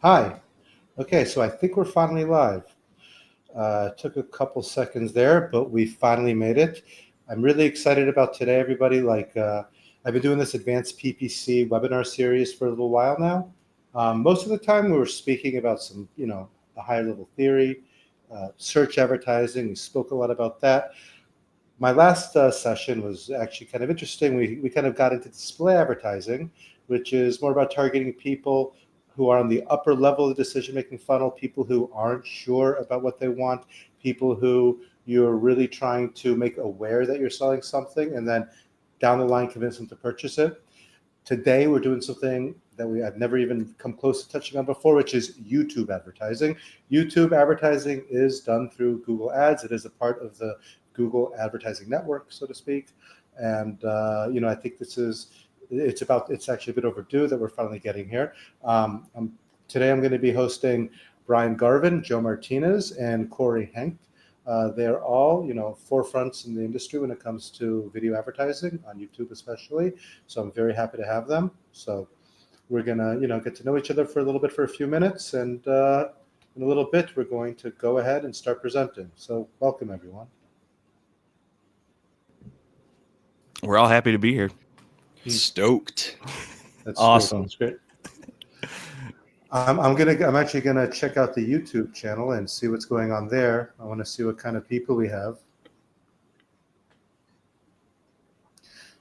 Hi. Okay, so I think we're finally live. Took a couple seconds there, but we finally made it. I'm really excited about today, everybody. I've been doing this advanced PPC webinar series for a little while now. Most of the time we were speaking about some, a higher level theory, search advertising. We spoke a lot about that. My last session was actually kind of interesting. We kind of got into display advertising, which is more about targeting people who are on the upper level of the decision-making funnel, people who aren't sure about what they want, people who you're really trying to make aware that you're selling something, and then down the line convince them to purchase it. Today, we're doing something that I've never even come close to touching on before, which is YouTube advertising. YouTube advertising is done through Google Ads. It is a part of the Google advertising network, so to speak. And, I think it's actually a bit overdue that we're finally getting here. Today, I'm going to be hosting Bryant Garvin, Joe Martinez, and Cory Henke. They're all, forefronts in the industry when it comes to video advertising on YouTube, especially. So I'm very happy to have them. So we're gonna, get to know each other for a little bit for a few minutes, and in a little bit we're going to go ahead and start presenting. So welcome, everyone. We're all happy to be here. Stoked. That's awesome. That's great. I'm actually gonna check out the YouTube channel and see what's going on there. I want to see what kind of people we have.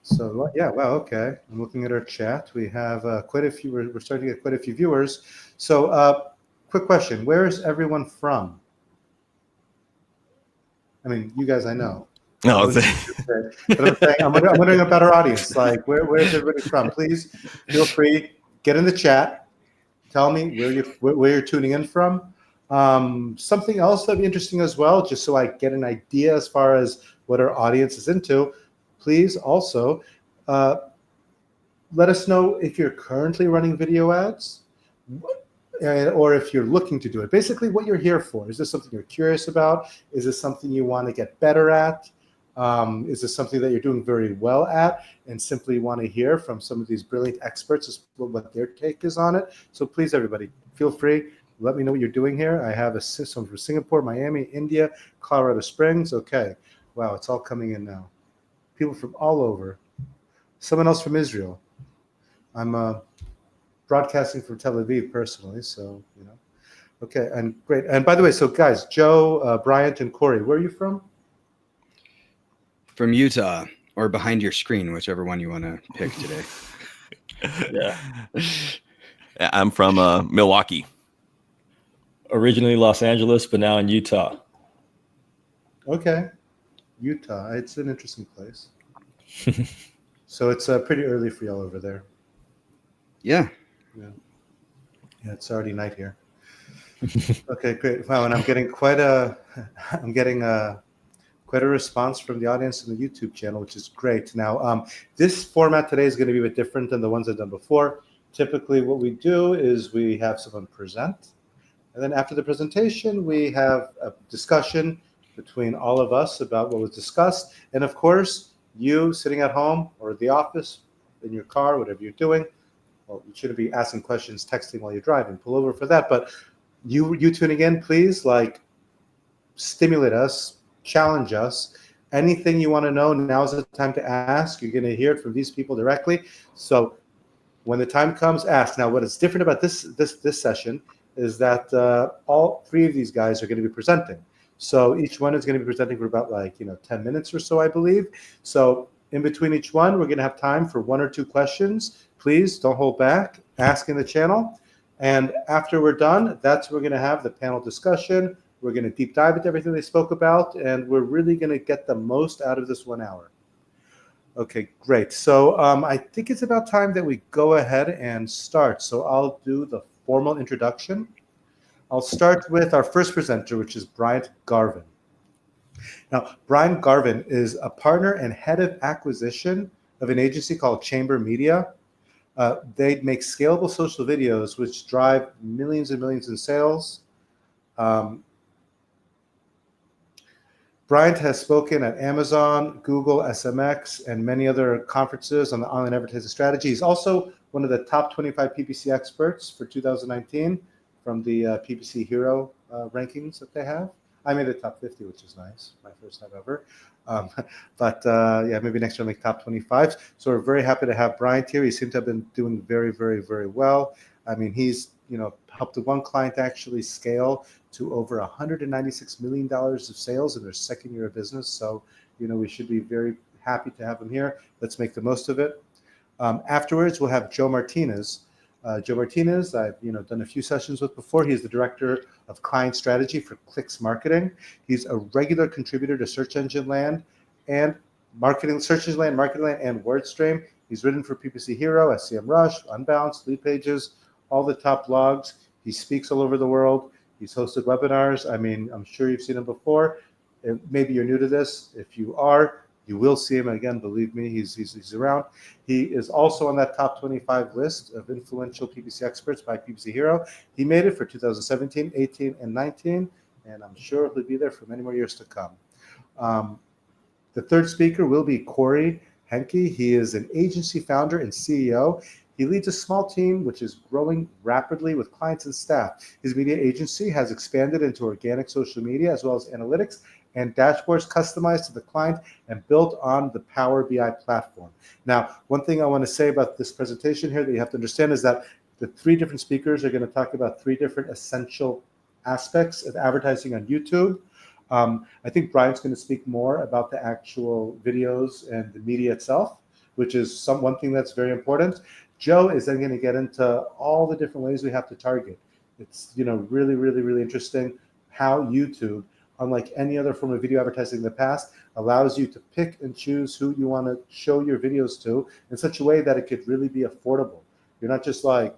So yeah, well, okay. I'm looking at our chat. We have quite a few. We're starting to get quite a few viewers. So, quick question: where is everyone from? I mean, you guys, I know. No, but I'm saying, I'm wondering about our audience. Like, where's everybody from? Please feel free, get in the chat. Tell me where you're tuning in from. Something else that'd be interesting as well, just so I get an idea as far as what our audience is into. Please also let us know if you're currently running video ads, or if you're looking to do it. Basically, what you're here for. Is this something you're curious about? Is this something you want to get better at? Is this something that you're doing very well at and simply want to hear from some of these brilliant experts as what their take is on it? So please, everybody, feel free. Let me know what you're doing here. I have someone from Singapore, Miami, India, Colorado Springs. Okay. Wow, it's all coming in now. People from all over. Someone else from Israel. I'm broadcasting from Tel Aviv personally, so, Okay, and great. And by the way, so guys, Joe, Bryant, and Cory, where are you from? From Utah, or behind your screen, whichever one you want to pick today. Yeah. I'm from Milwaukee. Originally Los Angeles, but now in Utah. Okay. Utah. It's an interesting place. So it's pretty early for y'all over there. Yeah. Yeah, it's already night here. Okay, great. Wow, and I'm getting quite a response from the audience on the YouTube channel, which is great. Now, this format today is going to be a bit different than the ones I've done before. Typically, what we do is we have someone present, and then after the presentation, we have a discussion between all of us about what was discussed. And of course, you sitting at home or at the office, in your car, whatever you're doing, well, you shouldn't be asking questions, texting while you're driving. Pull over for that. But you tuning in, please, stimulate us, challenge us. Anything you want to know, now's the time to ask. You're going to hear it from these people directly. So when the time comes, ask. Now, what is different about this session is that all three of these guys are going to be presenting. So each one is going to be presenting for about 10 minutes or so, I believe. So in between each one, we're going to have time for one or two questions. Please don't hold back. Ask in the channel. And after we're done, that's when we're going to have the panel discussion. We're going to deep dive into everything they spoke about, and we're really going to get the most out of this 1 hour. Okay, great. So I think it's about time that we go ahead and start. So I'll do the formal introduction. I'll start with our first presenter, which is Bryant Garvin. Now, Bryant Garvin is a partner and head of acquisition of an agency called Chamber Media. They make scalable social videos, which drive millions and millions in sales. Bryant has spoken at Amazon, Google, SMX, and many other conferences on the online advertising strategy. He's also one of the top 25 PPC experts for 2019 from the PPC Hero rankings that they have. I made the top 50, which is nice. My first time ever. Yeah, maybe next year I'll make top 25. So we're very happy to have Bryant here. He seems to have been doing very, very, very well. I mean, he's helped one client actually scale to over $196 million of sales in their second year of business. So, we should be very happy to have him here. Let's make the most of it. Afterwards, we'll have Joe Martinez. Joe Martinez, I've done a few sessions with before. He's the director of client strategy for Clicks Marketing. He's a regular contributor to Search Engine Land and Search Engine Land, Marketing Land, and WordStream. He's written for PPC Hero, Semrush, Unbounced, Lead Pages, all the top blogs. He speaks all over the world. He's hosted webinars. I mean, I'm sure you've seen him before. Maybe you're new to this. If you are, you will see him again. Believe me, he's around. He is also on that top 25 list of influential PPC experts by PPC Hero. He made it for 2017, 18, and 19, and I'm sure he'll be there for many more years to come. The third speaker will be Cory Henke. He is an agency founder and CEO. He leads a small team which is growing rapidly with clients and staff. His media agency has expanded into organic social media as well as analytics and dashboards customized to the client and built on the Power BI platform. Now, one thing I want to say about this presentation here that you have to understand is that the three different speakers are going to talk about three different essential aspects of advertising on YouTube. I think Bryant's going to speak more about the actual videos and the media itself, which is one thing that's very important. Joe is then going to get into all the different ways we have to target. It's really, really, really interesting how YouTube, unlike any other form of video advertising in the past, allows you to pick and choose who you want to show your videos to in such a way that it could really be affordable. You're not just like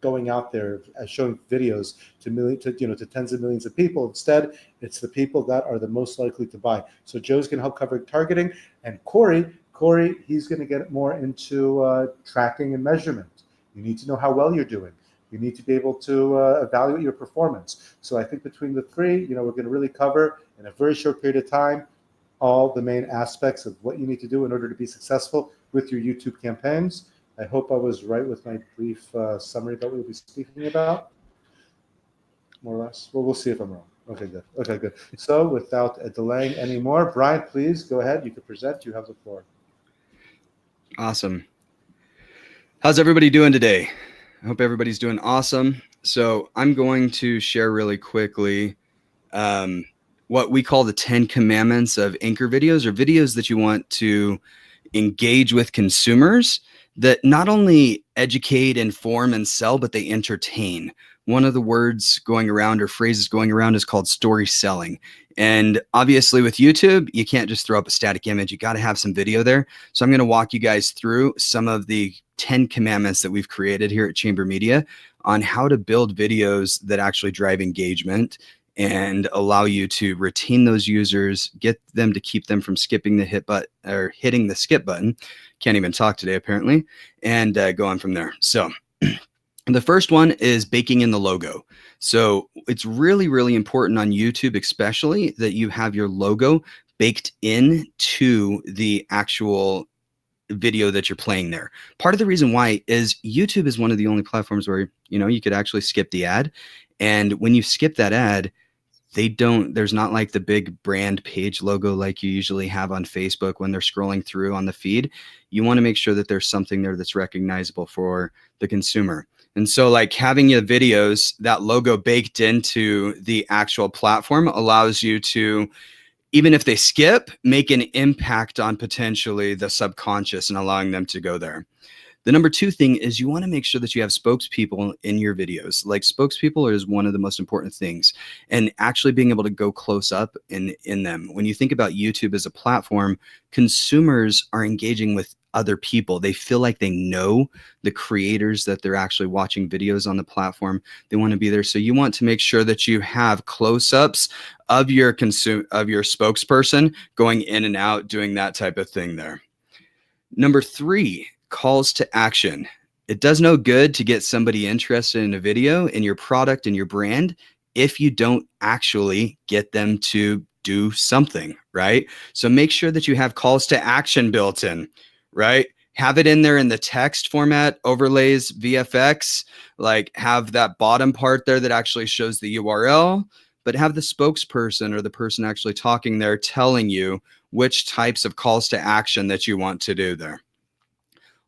going out there showing videos to tens of millions of people. Instead, it's the people that are the most likely to buy. So Joe's going to help cover targeting, and Cory, he's going to get more into tracking and measurement. You need to know how well you're doing. You need to be able to evaluate your performance. So I think between the three, we're going to really cover in a very short period of time all the main aspects of what you need to do in order to be successful with your YouTube campaigns. I hope I was right with my brief summary about what we'll be speaking about, more or less. Well, we'll see if I'm wrong. Okay, good. Okay, good. So without delaying anymore, Bryant, please go ahead. You can present. You have the floor. Awesome. How's everybody doing today? I hope everybody's doing awesome. So I'm going to share really quickly what we call the 10 commandments of anchor videos, or videos that you want to engage with consumers that not only educate, inform, and sell, but they entertain. One of the words going around or phrases going around is called story selling. And obviously with YouTube, you can't just throw up a static image. You got to have some video there. So I'm going to walk you guys through some of the 10 commandments that we've created here at Chamber Media on how to build videos that actually drive engagement and allow you to retain those users, get them to keep them from skipping the hitting the skip button. Can't even talk today, apparently, and go on from there. So the first one is baking in the logo. So it's really, really important on YouTube, especially, that you have your logo baked into the actual video that you're playing there. Part of the reason why is YouTube is one of the only platforms where, you could actually skip the ad. And when you skip that ad, there's not like the big brand page logo like you usually have on Facebook when they're scrolling through on the feed. You want to make sure that there's something there that's recognizable for the consumer. And so like having your videos, that logo baked into the actual platform allows you to, even if they skip, make an impact on potentially the subconscious and allowing them to go there. The number two thing is you want to make sure that you have spokespeople in your videos. Like spokespeople is one of the most important things, and actually being able to go close up in them. When you think about YouTube as a platform, consumers are engaging with other people. They feel like they know the creators that they're actually watching videos on the platform. They want to be there. So you want to make sure that you have close-ups of your spokesperson going in and out, doing that type of thing there. Number three, calls to action. It does no good to get somebody interested in a video, in your product, in your brand, if you don't actually get them to do something, right? So make sure that you have calls to action built in, right? have it in there in the text format, overlays, VFX, like have that bottom part there that actually shows the URL, but have the spokesperson or the person actually talking there telling you which types of calls to action that you want to do there.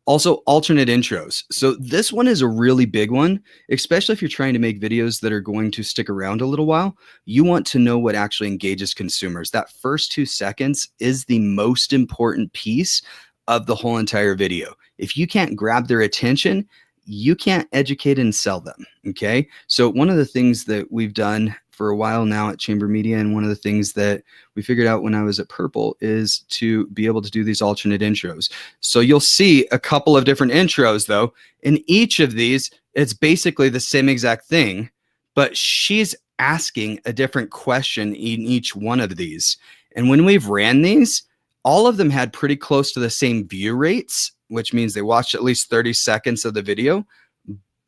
Also, alternate intros. So this one is a really big one, especially if you're trying to make videos that are going to stick around a little while. You want to know what actually engages consumers. That first 2 seconds is the most important piece of the whole entire video. If you can't grab their attention, you can't educate and sell them. Okay. So one of the things that we've done for a while now at Chamber Media, and one of the things that we figured out when I was at Purple, is to be able to do these alternate intros. So you'll see a couple of different intros though. In each of these, it's basically the same exact thing, but she's asking a different question in each one of these. And when we've ran these, all of them had pretty close to the same view rates, which means they watched at least 30 seconds of the video.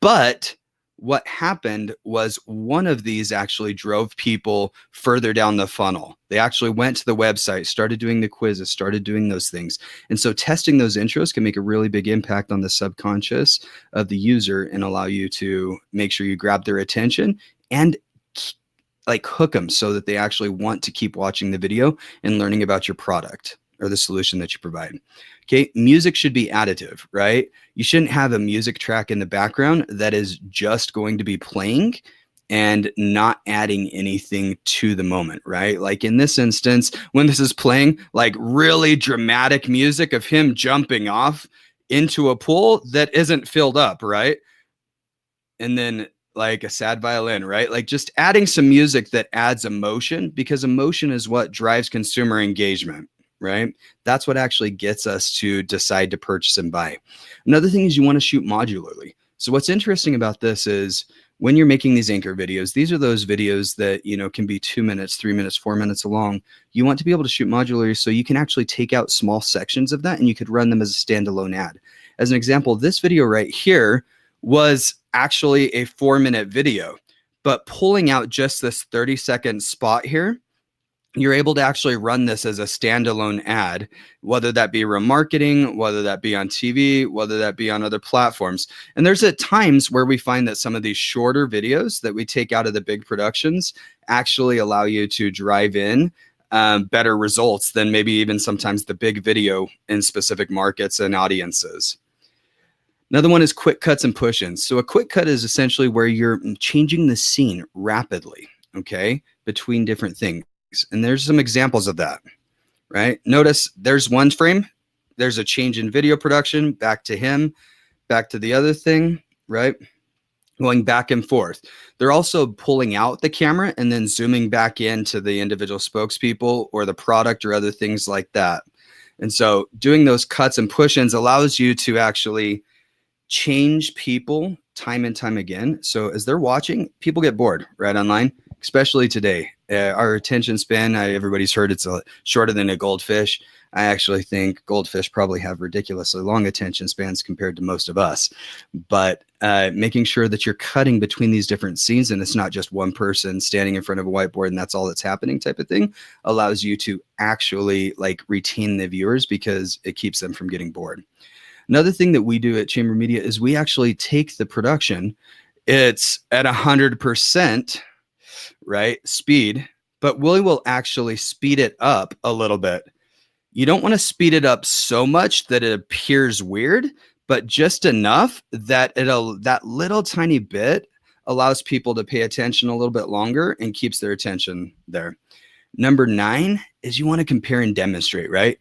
But what happened was one of these actually drove people further down the funnel. They actually went to the website, started doing the quizzes, started doing those things. And so testing those intros can make a really big impact on the subconscious of the user and allow you to make sure you grab their attention and like hook them so that they actually want to keep watching the video and learning about your product or the solution that you provide. Okay, music should be additive, right? You shouldn't have a music track in the background that is just going to be playing and not adding anything to the moment, right? Like in this instance, when this is playing, like really dramatic music of him jumping off into a pool that isn't filled up, right? And then like a sad violin, right? Like just adding some music that adds emotion, because emotion is what drives consumer engagement. Right? That's what actually gets us to decide to purchase and buy. Another thing is you want to shoot modularly. So what's interesting about this is when you're making these anchor videos, these are those videos that, you know, can be 2 minutes, 3 minutes, 4 minutes long. You want to be able to shoot modularly so you can actually take out small sections of that and you could run them as a standalone ad. As an example, this video right here was actually a 4-minute video, but pulling out just this 30-second spot here, you're able to actually run this as a standalone ad, whether that be remarketing, whether that be on TV, whether that be on other platforms. And there's at times where we find that some of these shorter videos that we take out of the big productions actually allow you to drive in better results than maybe even sometimes the big video in specific markets and audiences. Another one is quick cuts and push-ins. So a quick cut is essentially where you're changing the scene rapidly, okay, between different things. And there's some examples of that, right? Notice there's one frame, there's a change in video production, back to him, back to the other thing, right? Going back and forth. They're also pulling out the camera and then zooming back into the individual spokespeople or the product or other things like that. And so doing those cuts and push-ins allows you to actually change people time and time again. So as they're watching, people get bored, right, online, especially today. Our attention span, everybody's heard it's shorter than a goldfish. I actually think goldfish probably have ridiculously long attention spans compared to most of us. But making sure that you're cutting between these different scenes and it's not just one person standing in front of a whiteboard and that's all that's happening type of thing allows you to actually like retain the viewers because it keeps them from getting bored. Another thing that we do at Chamber Media is we actually take the production. It's at 100%, right, speed, but we will actually speed it up a little bit. You don't want to speed it up so much that it appears weird, but just enough that that little tiny bit allows people to pay attention a little bit longer and keeps their attention there. Number 9 is you want to compare and demonstrate, right?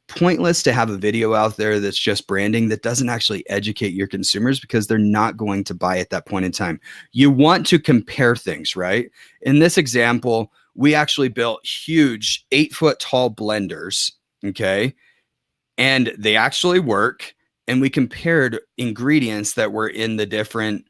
Pointless to have a video out there that's just branding that doesn't actually educate your consumers because they're not going to buy at that point in time. You want to compare things, right? In this example, we actually built huge 8-foot tall blenders, okay? And they actually work. And we compared ingredients that were in the different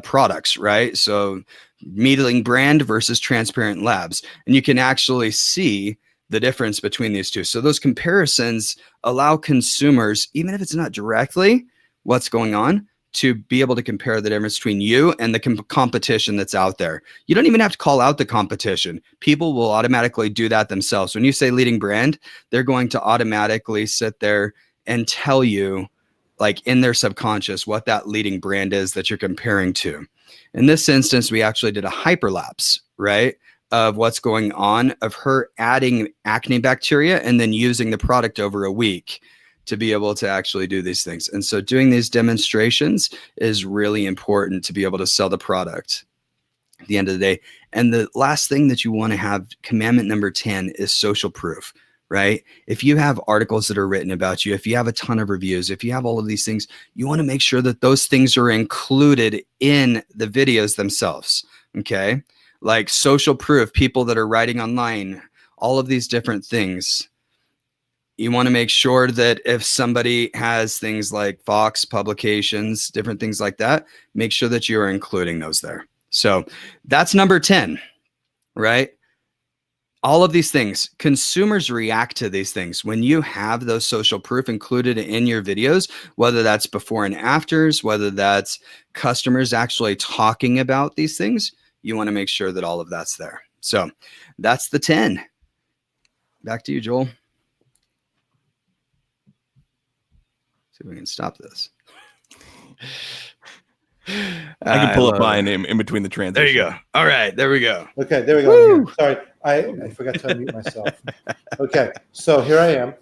products, right? So Meadling brand versus Transparent Labs. And you can actually see the difference between these two. So those comparisons allow consumers, even if it's not directly what's going on, to be able to compare the difference between you and the competition that's out there. You don't even have to call out the competition. People will automatically do that themselves. When you say leading brand, they're going to automatically sit there and tell you, like in their subconscious, what that leading brand is that you're comparing to. In this instance, we actually did a hyperlapse, right, of what's going on, of her adding acne bacteria and then using the product over a week to be able to actually do these things. And so doing these demonstrations is really important to be able to sell the product at the end of the day. And the last thing that you want to have, commandment number 10, is social proof, right? If you have articles that are written about you, if you have a ton of reviews, if you have all of these things, you want to make sure that those things are included in the videos themselves. Okay. Like social proof, people that are writing online, all of these different things. You want to make sure that if somebody has things like Fox publications, different things like that, make sure that you're including those there. So that's number 10, right? All of these things, consumers react to these things. When you have those social proof included in your videos, whether that's before and afters, whether that's customers actually talking about these things, you want to make sure that all of that's there. So that's the 10. Back to you, Joel. See if we can stop this. I can pull up mine in between the transitions. There you go. All right, there we go. Okay, there we go. Sorry, I forgot to unmute myself. Okay, so here I am.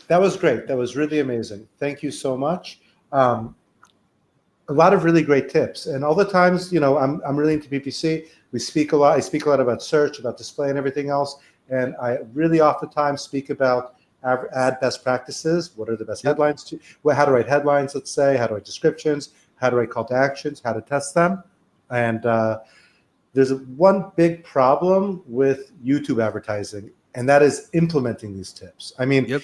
That was great. That was really amazing. Thank you so much. A lot of really great tips. And all the times, I'm really into PPC. We speak a lot. I speak a lot about search, about display, and everything else. And I really oftentimes speak about ad best practices. What are the best headlines? How to write headlines, let's say. How to write descriptions. How to write call to actions. How to test them. And there's one big problem with YouTube advertising, and that is implementing these tips. I mean,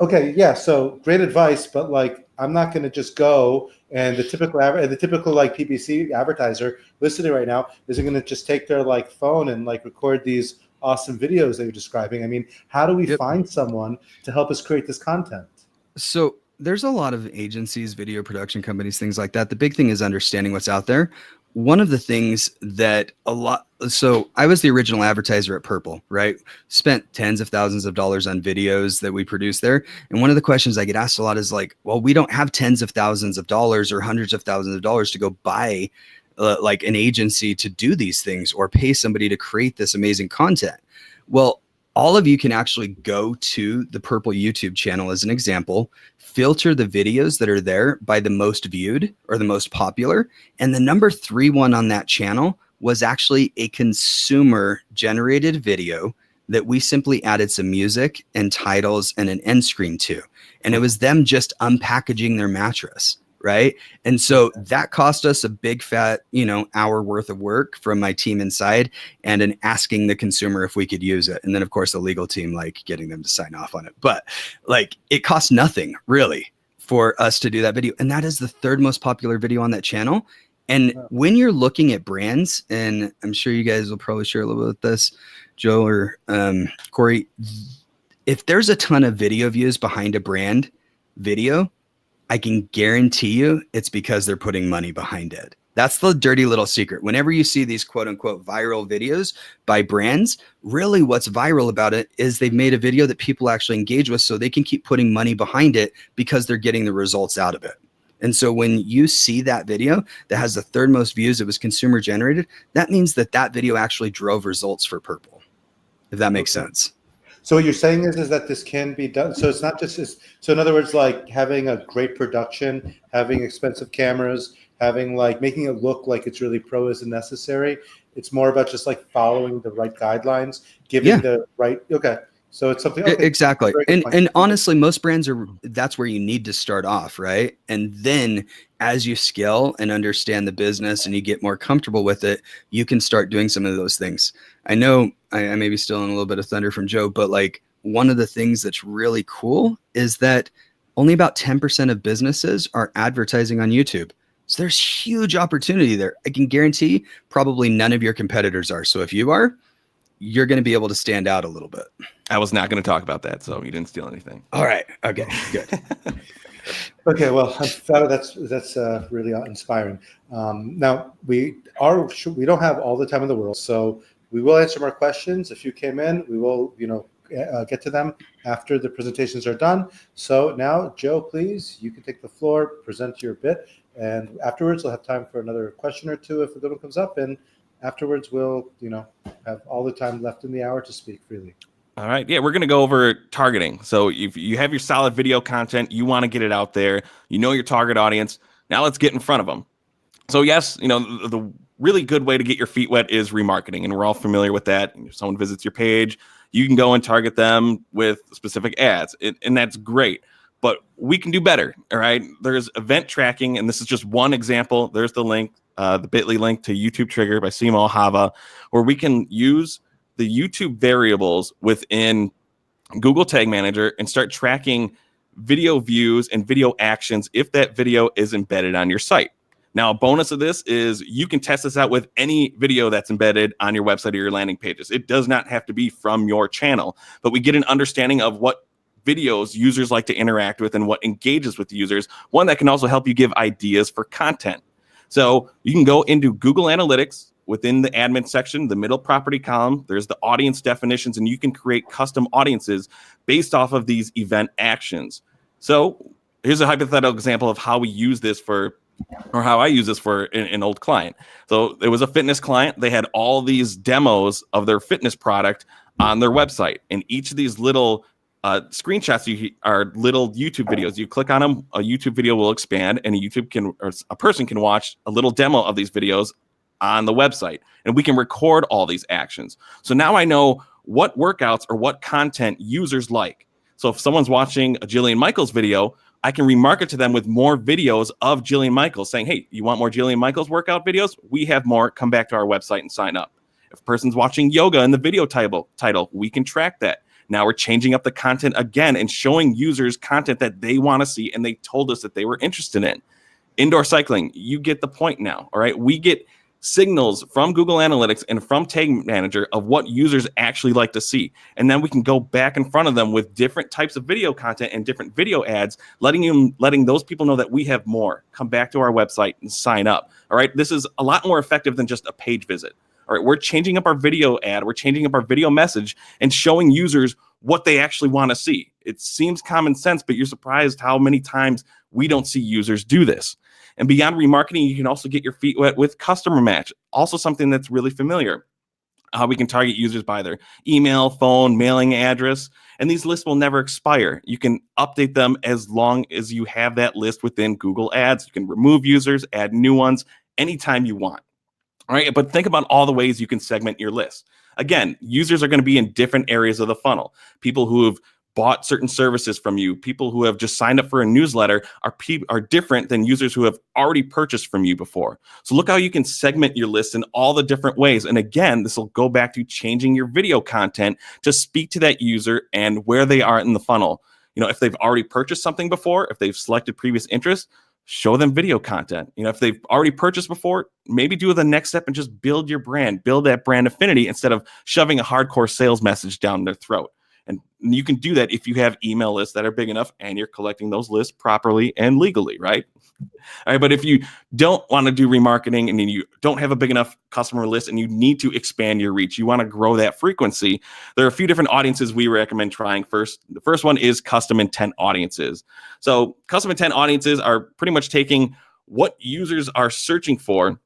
okay, yeah, so great advice, but like I'm not going to just go and the typical like PPC advertiser listening right now isn't going to just take their like phone and like record these awesome videos that you're describing. I mean, how do we find someone to help us create this content? So there's a lot of agencies, video production companies, things like that. The big thing is understanding what's out there. One of the things that so I was the original advertiser at Purple, right? Spent tens of thousands of dollars on videos that we produced there. And one of the questions I get asked a lot is like, well, we don't have tens of thousands of dollars or hundreds of thousands of dollars to go buy like an agency to do these things or pay somebody to create this amazing content. Well, all of you can actually go to the Purple YouTube channel as an example, filter the videos that are there by the most viewed or the most popular. And the number 3 one on that channel was actually a consumer generated video that we simply added some music and titles and an end screen to. And it was them just unpackaging their mattress. Right. And so that cost us a big fat, hour worth of work from my team inside and an asking the consumer if we could use it. And then, of course, the legal team, like getting them to sign off on it. But like it cost nothing really for us to do that video. And that is the 3rd most popular video on that channel. And when you're looking at brands, and I'm sure you guys will probably share a little bit with this, Joe or Cory, if there's a ton of video views behind a brand video, I can guarantee you it's because they're putting money behind it. That's the dirty little secret. Whenever you see these quote unquote viral videos by brands, really what's viral about it is they've made a video that people actually engage with so they can keep putting money behind it because they're getting the results out of it. And so when you see that video that has the 3rd most views, it was consumer generated, that means that video actually drove results for Purple, if that makes sense. So what you're saying is that this can be done. So it's not just so in other words, like having a great production, having expensive cameras, having like making it look like it's really pro isn't necessary. It's more about just like following the right guidelines, giving the right. Okay. So it's something. Okay. Exactly. And honestly, most brands that's where you need to start off. Right. And then as you scale and understand the business and you get more comfortable with it, you can start doing some of those things. I know I may be stealing a little bit of thunder from Joe, but like one of the things that's really cool is that only about 10% of businesses are advertising on YouTube. So there's huge opportunity there. I can guarantee probably none of your competitors are. So if you are, you're going to be able to stand out a little bit. I was not going to talk about that, so you didn't steal anything. All right. Okay, good. Okay, well, that's really inspiring. Now we don't have all the time in the world, so we will answer more questions. If you came in, we will, get to them after the presentations are done. So now, Joe, please, you can take the floor, present your bit, and afterwards we'll have time for another question or two if a good one comes up, and afterwards we'll, have all the time left in the hour to speak freely. All right. Yeah, we're going to go over targeting. So if you have your solid video content, you want to get it out there, your target audience. Now let's get in front of them. So yes, the really good way to get your feet wet is remarketing, and we're all familiar with that. If someone visits your page, you can go and target them with specific ads, and that's great. But we can do better. All right. There's event tracking, and this is just one example. There's the link, the bit.ly link to YouTube Trigger by Simo Hava, where we can use the YouTube variables within Google Tag Manager and start tracking video views and video actions if that video is embedded on your site. Now, a bonus of this is you can test this out with any video that's embedded on your website or your landing pages. It does not have to be from your channel, but we get an understanding of what videos users like to interact with and what engages with users. One that can also help you give ideas for content. So you can go into Google Analytics. Within the admin section, the middle property column, there's the audience definitions, and you can create custom audiences based off of these event actions. So here's a hypothetical example of how we use this how I use this for an old client. So it was a fitness client. They had all these demos of their fitness product on their website. And each of these little screenshots are little YouTube videos. You click on them, a YouTube video will expand, and a person can watch a little demo of these videos on the website, and we can record all these actions. So now I know what workouts or what content users like. So if someone's watching a Jillian Michaels video, I can remarket to them with more videos of Jillian Michaels saying, hey, you want more Jillian Michaels workout videos? We have more. Come back to our website and sign up. If a person's watching yoga in the video title, we can track that. Now we're changing up the content again and showing users content that they want to see and they told us that they were interested in. Indoor cycling, you get the point now, all right? We get signals from Google Analytics and from Tag Manager of what users actually like to see. And then we can go back in front of them with different types of video content and different video ads, letting those people know that we have more. Come back to our website and sign up. All right. This is a lot more effective than just a page visit. All right. We're changing up our video ad. We're changing up our video message and showing users what they actually want to see. It seems common sense, but you're surprised how many times we don't see users do this. And beyond remarketing, you can also get your feet wet with customer match. Also something that's really familiar. How we can target users by their email, phone, mailing address. And these lists will never expire. You can update them as long as you have that list within Google Ads. You can remove users, add new ones anytime you want. All right, but think about all the ways you can segment your list. Again, users are going to be in different areas of the funnel. People who have bought certain services from you, people who have just signed up for a newsletter are different than users who have already purchased from you before. So look how you can segment your list in all the different ways. And again, this will go back to changing your video content to speak to that user and where they are in the funnel. If they've already purchased something before, if they've selected previous interest, show them video content. If they've already purchased before, maybe do the next step and just build your brand, build that brand affinity instead of shoving a hardcore sales message down their throat. And you can do that if you have email lists that are big enough and you're collecting those lists properly and legally, right? All right, but if you don't want to do remarketing and you don't have a big enough customer list and you need to expand your reach, you want to grow that frequency, there are a few different audiences we recommend trying first. The first one is custom intent audiences. So custom intent audiences are pretty much taking what users are searching for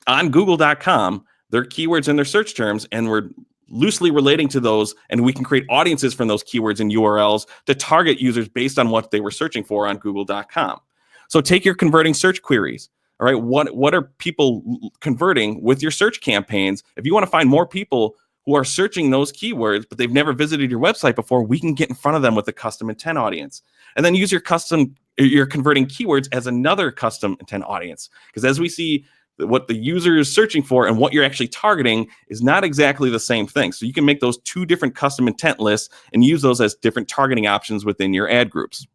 on Google.com, their keywords and their search terms, and we're loosely relating to those, and we can create audiences from those keywords and URLs to target users based on what they were searching for on Google.com. So take your converting search queries. All right, what are people converting with your search campaigns? If you want to find more people who are searching those keywords, but they've never visited your website before, we can get in front of them with a custom intent audience. And then use your converting keywords as another custom intent audience. Because as we see, what the user is searching for and what you're actually targeting is not exactly the same thing. So you can make those two different custom intent lists and use those as different targeting options within your ad groups.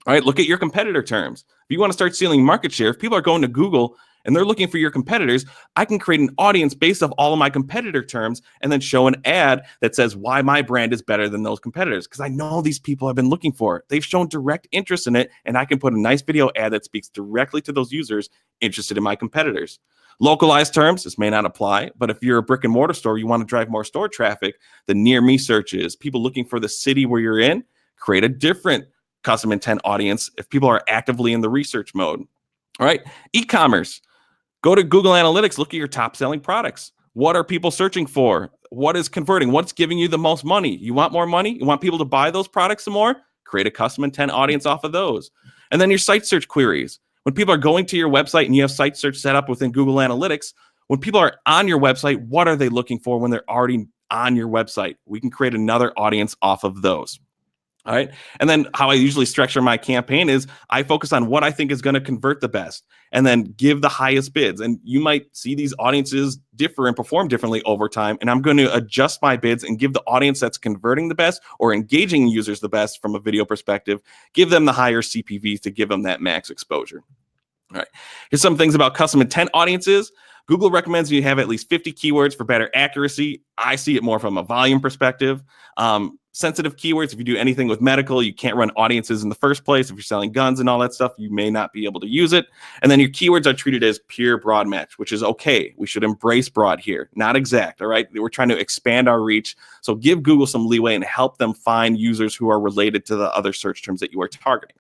All right, look at your competitor terms. If you want to start stealing market share, if people are going to Google and they're looking for your competitors, I can create an audience based off all of my competitor terms and then show an ad that says why my brand is better than those competitors, because I know these people have been looking for it. They've shown direct interest in it, and I can put a nice video ad that speaks directly to those users interested in my competitors. Localized terms, this may not apply, but if you're a brick and mortar store, you want to drive more store traffic, the near me searches, people looking for the city where you're in, create a different custom intent audience if people are actively in the research mode. All right, e-commerce. Go to Google Analytics, look at your top selling products. What are people searching for? What is converting? What's giving you the most money? You want more money? You want people to buy those products some more? Create a custom intent audience off of those. And then your site search queries. When people are going to your website and you have site search set up within Google Analytics, when people are on your website, what are they looking for when they're already on your website? We can create another audience off of those. All right. And then how I usually structure my campaign is I focus on what I think is going to convert the best and then give the highest bids. And you might see these audiences differ and perform differently over time. And I'm going to adjust my bids and give the audience that's converting the best or engaging users the best from a video perspective, give them the higher CPVs to give them that max exposure. All right. Here's some things about custom intent audiences. Google recommends you have at least 50 keywords for better accuracy. I see it more from a volume perspective. Sensitive keywords, if you do anything with medical, you can't run audiences in the first place. If you're selling guns and all that stuff, you may not be able to use it. And then your keywords are treated as pure broad match, which is okay. We should embrace broad here, not exact, all right? We're trying to expand our reach. So give Google some leeway and help them find users who are related to the other search terms that you are targeting.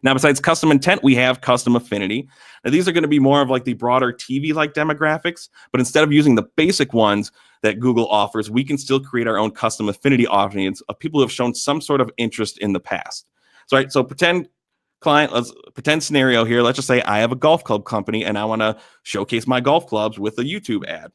Now, besides custom intent, we have custom affinity. Now, these are going to be more of like the broader TV-like demographics, but instead of using the basic ones that Google offers, we can still create our own custom affinity audience of people who have shown some sort of interest in the past. So, right, so pretend scenario here. Let's just say I have a golf club company and I want to showcase my golf clubs with a YouTube ad.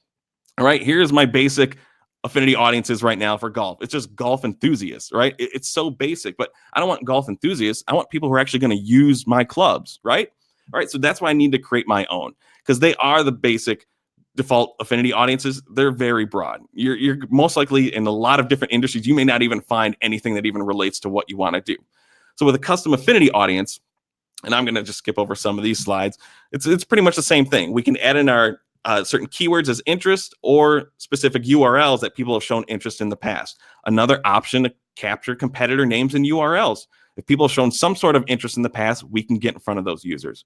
All right, here's my basic affinity audiences right now for golf. It's just golf enthusiasts, right? It's so basic, but I don't want golf enthusiasts. I want people who are actually going to use my clubs, right? All right, so that's why I need to create my own, because they are the basic default affinity audiences. They're very broad. You're most likely in a lot of different industries, you may not even find anything that even relates to what you want to do. So with a custom affinity audience, and I'm going to just skip over some of these slides, it's pretty much the same thing. We can add in our certain keywords as interest or specific URLs that people have shown interest in the past. Another option to capture competitor names and URLs. If people have shown some sort of interest in the past, we can get in front of those users.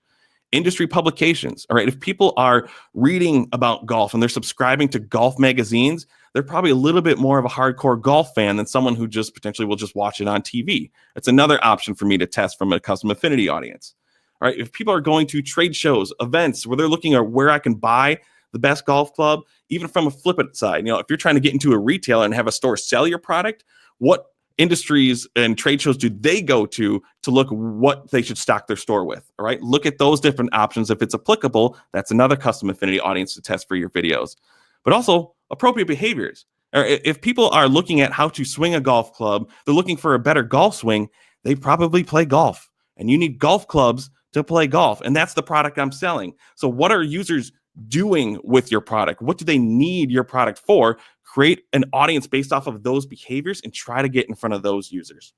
Industry publications. All right. If people are reading about golf and they're subscribing to golf magazines, they're probably a little bit more of a hardcore golf fan than someone who just potentially will just watch it on TV. It's another option for me to test from a custom affinity audience. All right. If people are going to trade shows, events where they're looking at where I can buy the best golf club, even from a flip it side, if you're trying to get into a retailer and have a store sell your product, what industries and trade shows do they go to look what they should stock their store with? All right. Look at those different options. If it's applicable, that's another custom affinity audience to test for your videos. But also appropriate behaviors. Or if people are looking at how to swing a golf club, they're looking for a better golf swing, they probably play golf. And you need golf clubs to play golf. And that's the product I'm selling. So what are users doing with your product? What do they need your product for? Create an audience based off of those behaviors and try to get in front of those users.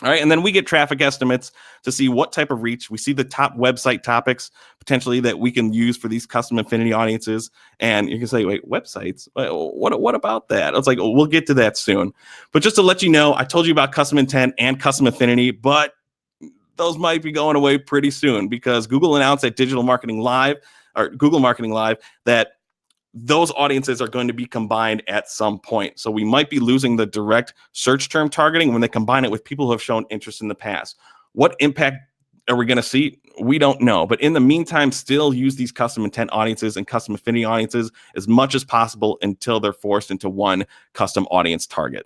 All right. And then we get traffic estimates to see what type of reach. We see the top website topics potentially that we can use for these custom affinity audiences. And you can say, wait, websites? What about that? I was like, oh, we'll get to that soon. But just to let you know, I told you about custom intent and custom affinity, but those might be going away pretty soon because Google announced at Google Marketing Live that those audiences are going to be combined at some point. So we might be losing the direct search term targeting when they combine it with people who have shown interest in the past. What impact are we going to see? We don't know. But in the meantime, still use these custom intent audiences and custom affinity audiences as much as possible until they're forced into one custom audience target.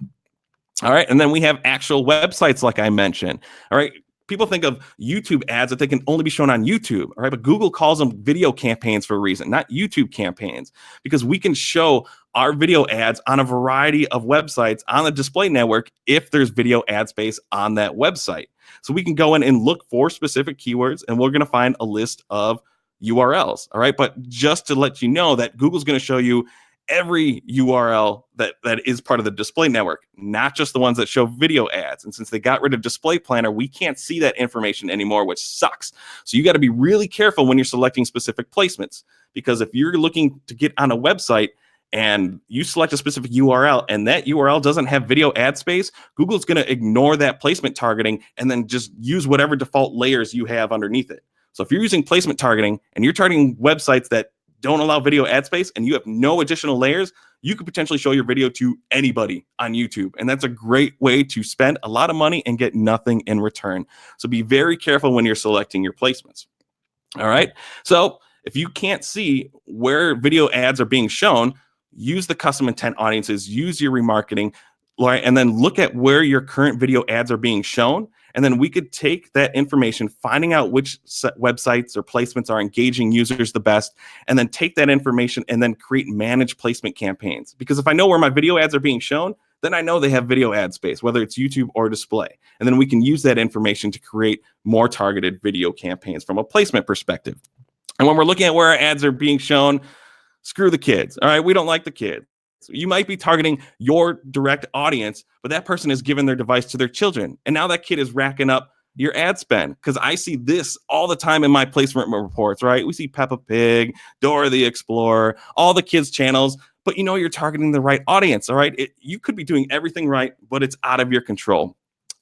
All right. And then we have actual websites, like I mentioned. All right. People think of YouTube ads that they can only be shown on YouTube, all right? But Google calls them video campaigns for a reason, not YouTube campaigns, because we can show our video ads on a variety of websites on the display network if there's video ad space on that website. So we can go in and look for specific keywords, and we're going to find a list of URLs, all right? But just to let you know that Google's going to show you every URL that is part of the display network, not just the ones that show video ads. And since they got rid of Display Planner, we can't see that information anymore, which sucks. So you got to be really careful when you're selecting specific placements, because if you're looking to get on a website and you select a specific URL and that URL doesn't have video ad space, Google's going to ignore that placement targeting and then just use whatever default layers you have underneath it. So if you're using placement targeting and you're targeting websites that don't allow video ad space and you have no additional layers, you could potentially show your video to anybody on YouTube. And that's a great way to spend a lot of money and get nothing in return. So be very careful when you're selecting your placements. All right. So if you can't see where video ads are being shown, use the custom intent audiences, use your remarketing, right? And then look at where your current video ads are being shown. And then we could take that information, finding out which websites or placements are engaging users the best, and then take that information and then create managed placement campaigns. Because if I know where my video ads are being shown, then I know they have video ad space, whether it's YouTube or display. And then we can use that information to create more targeted video campaigns from a placement perspective. And when we're looking at where our ads are being shown, screw the kids. All right, we don't like the kids. So you might be targeting your direct audience, but that person has given their device to their children. And now that kid is racking up your ad spend. Because I see this all the time in my placement reports, right? We see Peppa Pig, Dora the Explorer, all the kids' channels, but you know you're targeting the right audience, all right? You could be doing everything right, but it's out of your control.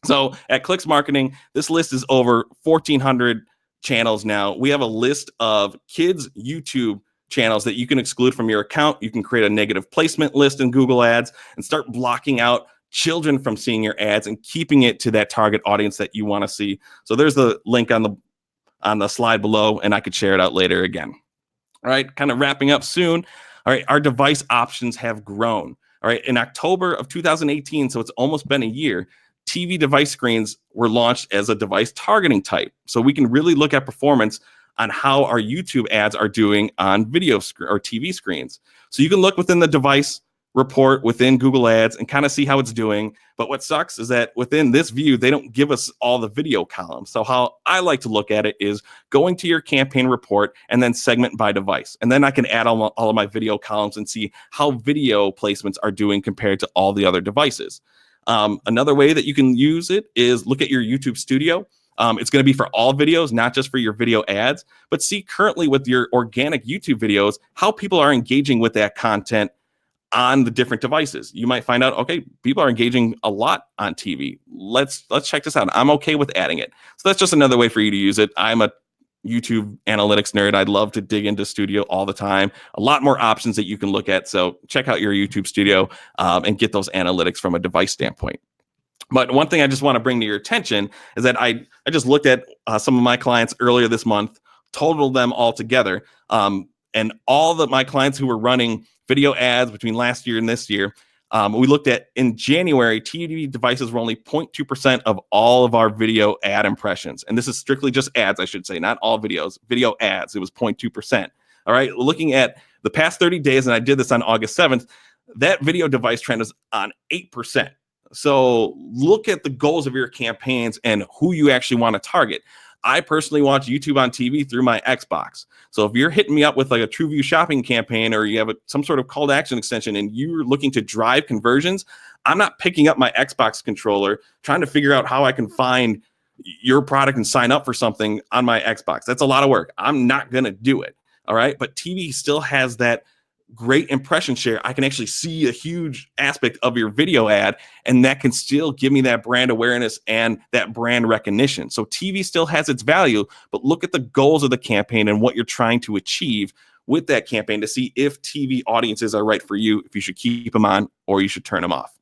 So at Clicks Marketing, this list is over 1,400 channels now. We have a list of kids' YouTube channels that you can exclude from your account. You can create a negative placement list in Google Ads and start blocking out children from seeing your ads and keeping it to that target audience that you want to see. So there's the link on the slide below, and I could share it out later again. All right, kind of wrapping up soon. All right, our device options have grown. All right, in October of 2018, so it's almost been a year, TV device screens were launched as a device targeting type. So we can really look at performance on how our YouTube ads are doing on video or TV screens. So you can look within the device report within Google Ads and kind of see how it's doing. But what sucks is that within this view, they don't give us all the video columns. So how I like to look at it is going to your campaign report and then segment by device. And then I can add all of my video columns and see how video placements are doing compared to all the other devices. Another way that you can use it is look at your YouTube Studio. It's going to be for all videos, not just for your video ads, but see currently with your organic YouTube videos, how people are engaging with that content on the different devices. You might find out, okay, people are engaging a lot on TV. Let's check this out. I'm okay with adding it. So that's just another way for you to use it. I'm a YouTube analytics nerd. I'd love to dig into Studio all the time. A lot more options that you can look at. So check out your YouTube Studio and get those analytics from a device standpoint. But one thing I just want to bring to your attention is that I just looked at some of my clients earlier this month, totaled them all together. And all of my clients who were running video ads between last year and this year, we looked at in January, TV devices were only 0.2% of all of our video ad impressions. And this is strictly just ads, I should say, not all videos, video ads. It was 0.2%. All right. Looking at the past 30 days, and I did this on August 7th, that video device trend is on 8%. So look at the goals of your campaigns and who you actually want to target. I personally watch YouTube on TV through my Xbox. So if you're hitting me up with like a TrueView shopping campaign, or you have some sort of call to action extension and you're looking to drive conversions, I'm not picking up my Xbox controller trying to figure out how I can find your product and sign up for something on my Xbox. That's a lot of work. I'm not going to do it. All right. But TV still has that great impression share. I can actually see a huge aspect of your video ad, and that can still give me that brand awareness and that brand recognition. So TV still has its value, but look at the goals of the campaign and what you're trying to achieve with that campaign to see if TV audiences are right for you, if you should keep them on or you should turn them off.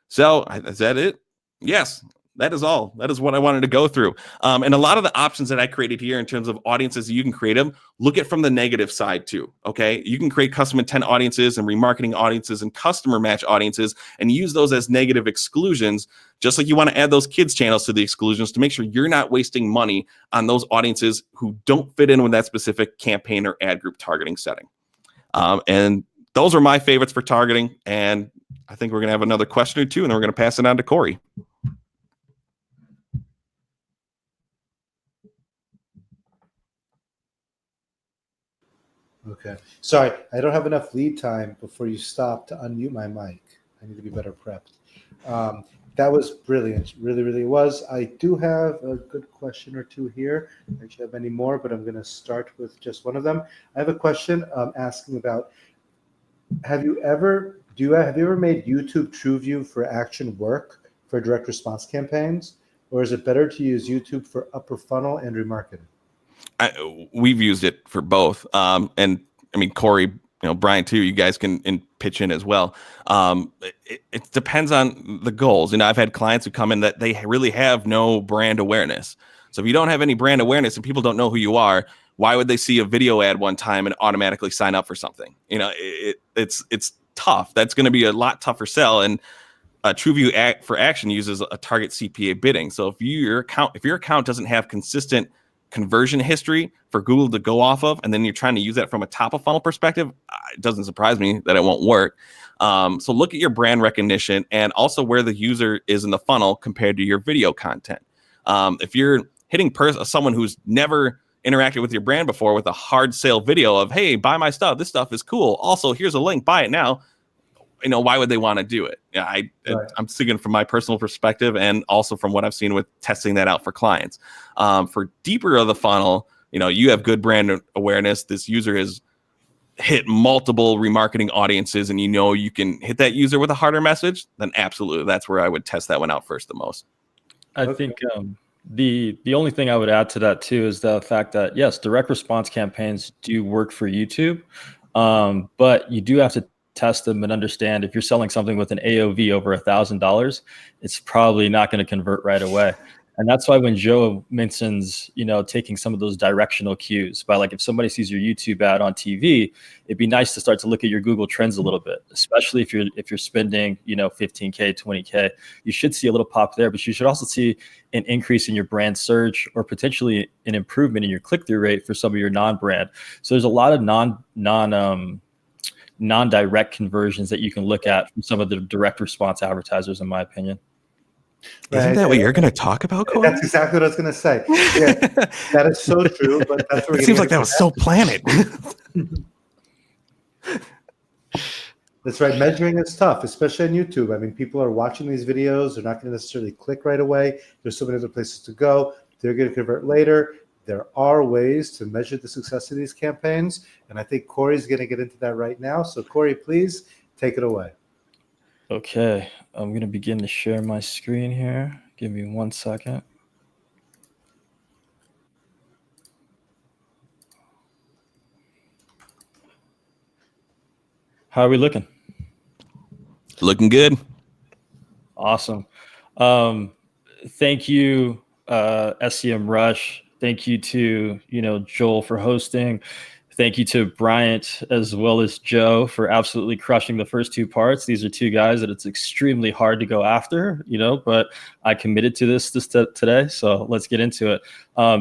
So is that it? Yes. That is all. That is what I wanted to go through. And a lot of the options that I created here in terms of audiences, you can create them, look at from the negative side too, okay? You can create custom intent audiences and remarketing audiences and customer match audiences and use those as negative exclusions, just like you want to add those kids channels to the exclusions to make sure you're not wasting money on those audiences who don't fit in with that specific campaign or ad group targeting setting. And those are my favorites for targeting. And I think we're going to have another question or two, and then we're going to pass it on to Cory. Okay. Sorry, I don't have enough lead time before you stop to unmute my mic. I need to be better prepped. That was brilliant. Really, really was. I do have a good question or two here. I actually have many more, but I'm going to start with just one of them. I have a question asking about, have you ever made YouTube TrueView for action work for direct response campaigns? Or is it better to use YouTube for upper funnel and remarketing? We've used it for both. And I mean, Cory, Bryant too, you guys can pitch in as well. It depends on the goals. I've had clients who come in that they really have no brand awareness. So if you don't have any brand awareness and people don't know who you are, why would they see a video ad one time and automatically sign up for something? It's tough. That's going to be a lot tougher sell. And TrueView for Action uses a target CPA bidding. So if your account doesn't have consistent conversion history for Google to go off of, and then you're trying to use that from a top of funnel perspective, it doesn't surprise me that it won't work. So look at your brand recognition and also where the user is in the funnel compared to your video content. If you're hitting someone who's never interacted with your brand before with a hard sale video of, hey, buy my stuff, this stuff is cool, also here's a link, buy it now, why would they want to do it? I'm speaking from my personal perspective and also from what I've seen with testing that out for clients. For deeper of the funnel, you have good brand awareness. This user has hit multiple remarketing audiences and you can hit that user with a harder message, then absolutely, that's where I would test that one out first the most. I think the only thing I would add to that too is the fact that, yes, direct response campaigns do work for YouTube, but you do have to test them and understand if you're selling something with an AOV over $1,000, it's probably not going to convert right away. And that's why when Joe mentions, taking some of those directional cues by, like, if somebody sees your YouTube ad on TV, it'd be nice to start to look at your Google Trends a little bit, especially if you're spending, $15K, $20K, you should see a little pop there, but you should also see an increase in your brand search or potentially an improvement in your click-through rate for some of your non-brand. So there's a lot of non-direct conversions that you can look at from some of the direct response advertisers, in my opinion. Isn't that what you're going to talk about, Cory? That's exactly what I was going to say. Yeah, that is so true, but that's where it seems like that was so planned. That's right. Measuring is tough, especially on YouTube. I mean, people are watching these videos. They're not going to necessarily click right away. There's so many other places to go. They're going to convert later. There are ways to measure the success of these campaigns, and I think Cory's going to get into that right now. So, Cory, please take it away. Okay, I'm going to begin to share my screen here. Give me 1 second. How are we looking? Looking good. Awesome. Thank you, Semrush. Thank you to, Joel for hosting. Thank you to Bryant as well as Joe for absolutely crushing the first two parts. These are two guys that it's extremely hard to go after, but I committed to this today. So let's get into it.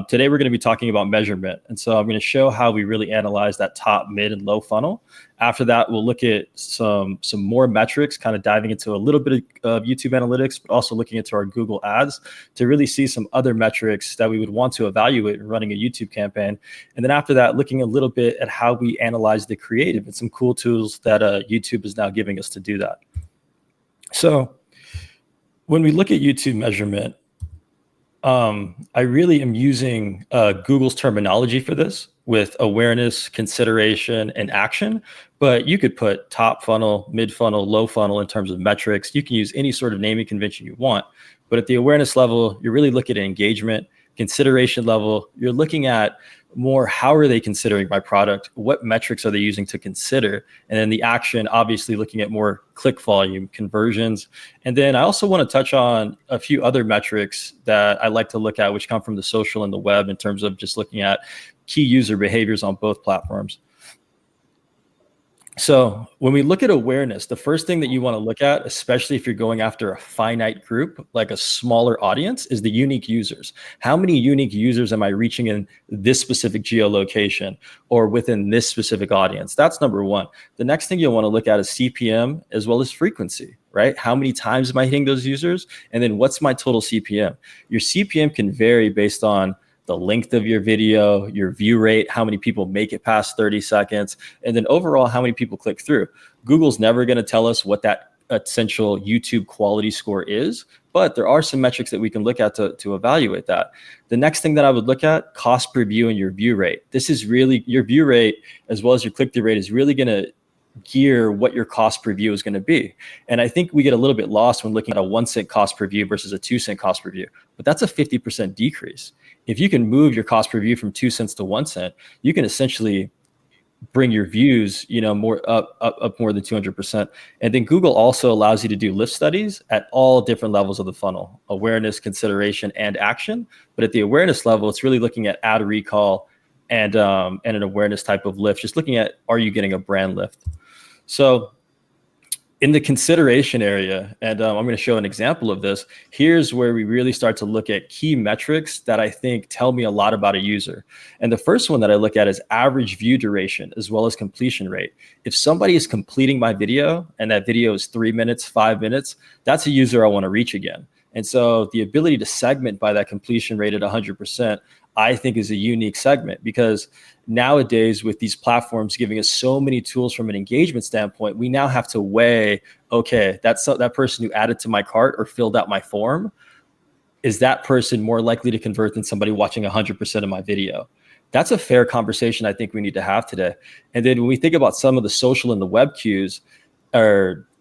Today, we're going to be talking about measurement. And so I'm going to show how we really analyze that top, mid, and low funnel. After that, we'll look at some more metrics, kind of diving into a little bit of YouTube analytics, but also looking into our Google ads to really see some other metrics that we would want to evaluate in running a YouTube campaign. And then after that, looking a little bit at how we analyze the creative and some cool tools that YouTube is now giving us to do that. So when we look at YouTube measurement, I really am using Google's terminology for this with awareness, consideration, and action. But you could put top funnel, mid funnel, low funnel in terms of metrics. You can use any sort of naming convention you want. But at the awareness level, you're really looking at engagement. Consideration level, you're looking at more how are they considering my product? What metrics are they using to consider? And then the action, obviously looking at more click volume, conversions. And then I also want to touch on a few other metrics that I like to look at, which come from the social and the web in terms of just looking at key user behaviors on both platforms. So when we look at awareness, the first thing that you want to look at, especially if you're going after a finite group, like a smaller audience, is the unique users. How many unique users am I reaching in this specific geolocation or within this specific audience? That's number one. The next thing you'll want to look at is CPM as well as frequency, right? How many times am I hitting those users? And then what's my total CPM? Your CPM can vary based on the length of your video, your view rate, how many people make it past 30 seconds, and then overall, how many people click through. Google's never going to tell us what that essential YouTube quality score is, but there are some metrics that we can look at to evaluate that. The next thing that I would look at, cost per view and your view rate. This is really, your view rate as well as your click-through rate is really going to gear what your cost per view is going to be. And I think we get a little bit lost when looking at a 1 cent cost per view versus a 2 cent cost per view, but that's a 50% decrease. If you can move your cost per view from 2 cents to 1 cent, you can essentially bring your views, more up more than 200%. And then Google also allows you to do lift studies at all different levels of the funnel: awareness, consideration, and action. But at the awareness level, it's really looking at ad recall and an awareness type of lift, just looking at, are you getting a brand lift? So in the consideration area, and I'm going to show an example of this, here's where we really start to look at key metrics that I think tell me a lot about a user. And the first one that I look at is average view duration as well as completion rate. If somebody is completing my video and that video is 3 minutes, 5 minutes, that's a user I want to reach again. And so the ability to segment by that completion rate at 100%, I think is a unique segment, because nowadays with these platforms giving us so many tools from an engagement standpoint, we now have to weigh, okay, that person who added to my cart or filled out my form, is that person more likely to convert than somebody watching 100% of my video? That's a fair conversation I think we need to have today. And then when we think about some of the social and the web cues,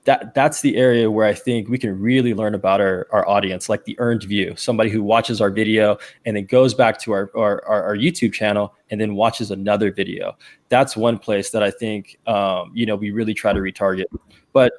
that's the area where I think we can really learn about our audience, like the earned view, somebody who watches our video and then goes back to our YouTube channel and then watches another video. That's one place that I think, we really try to retarget. But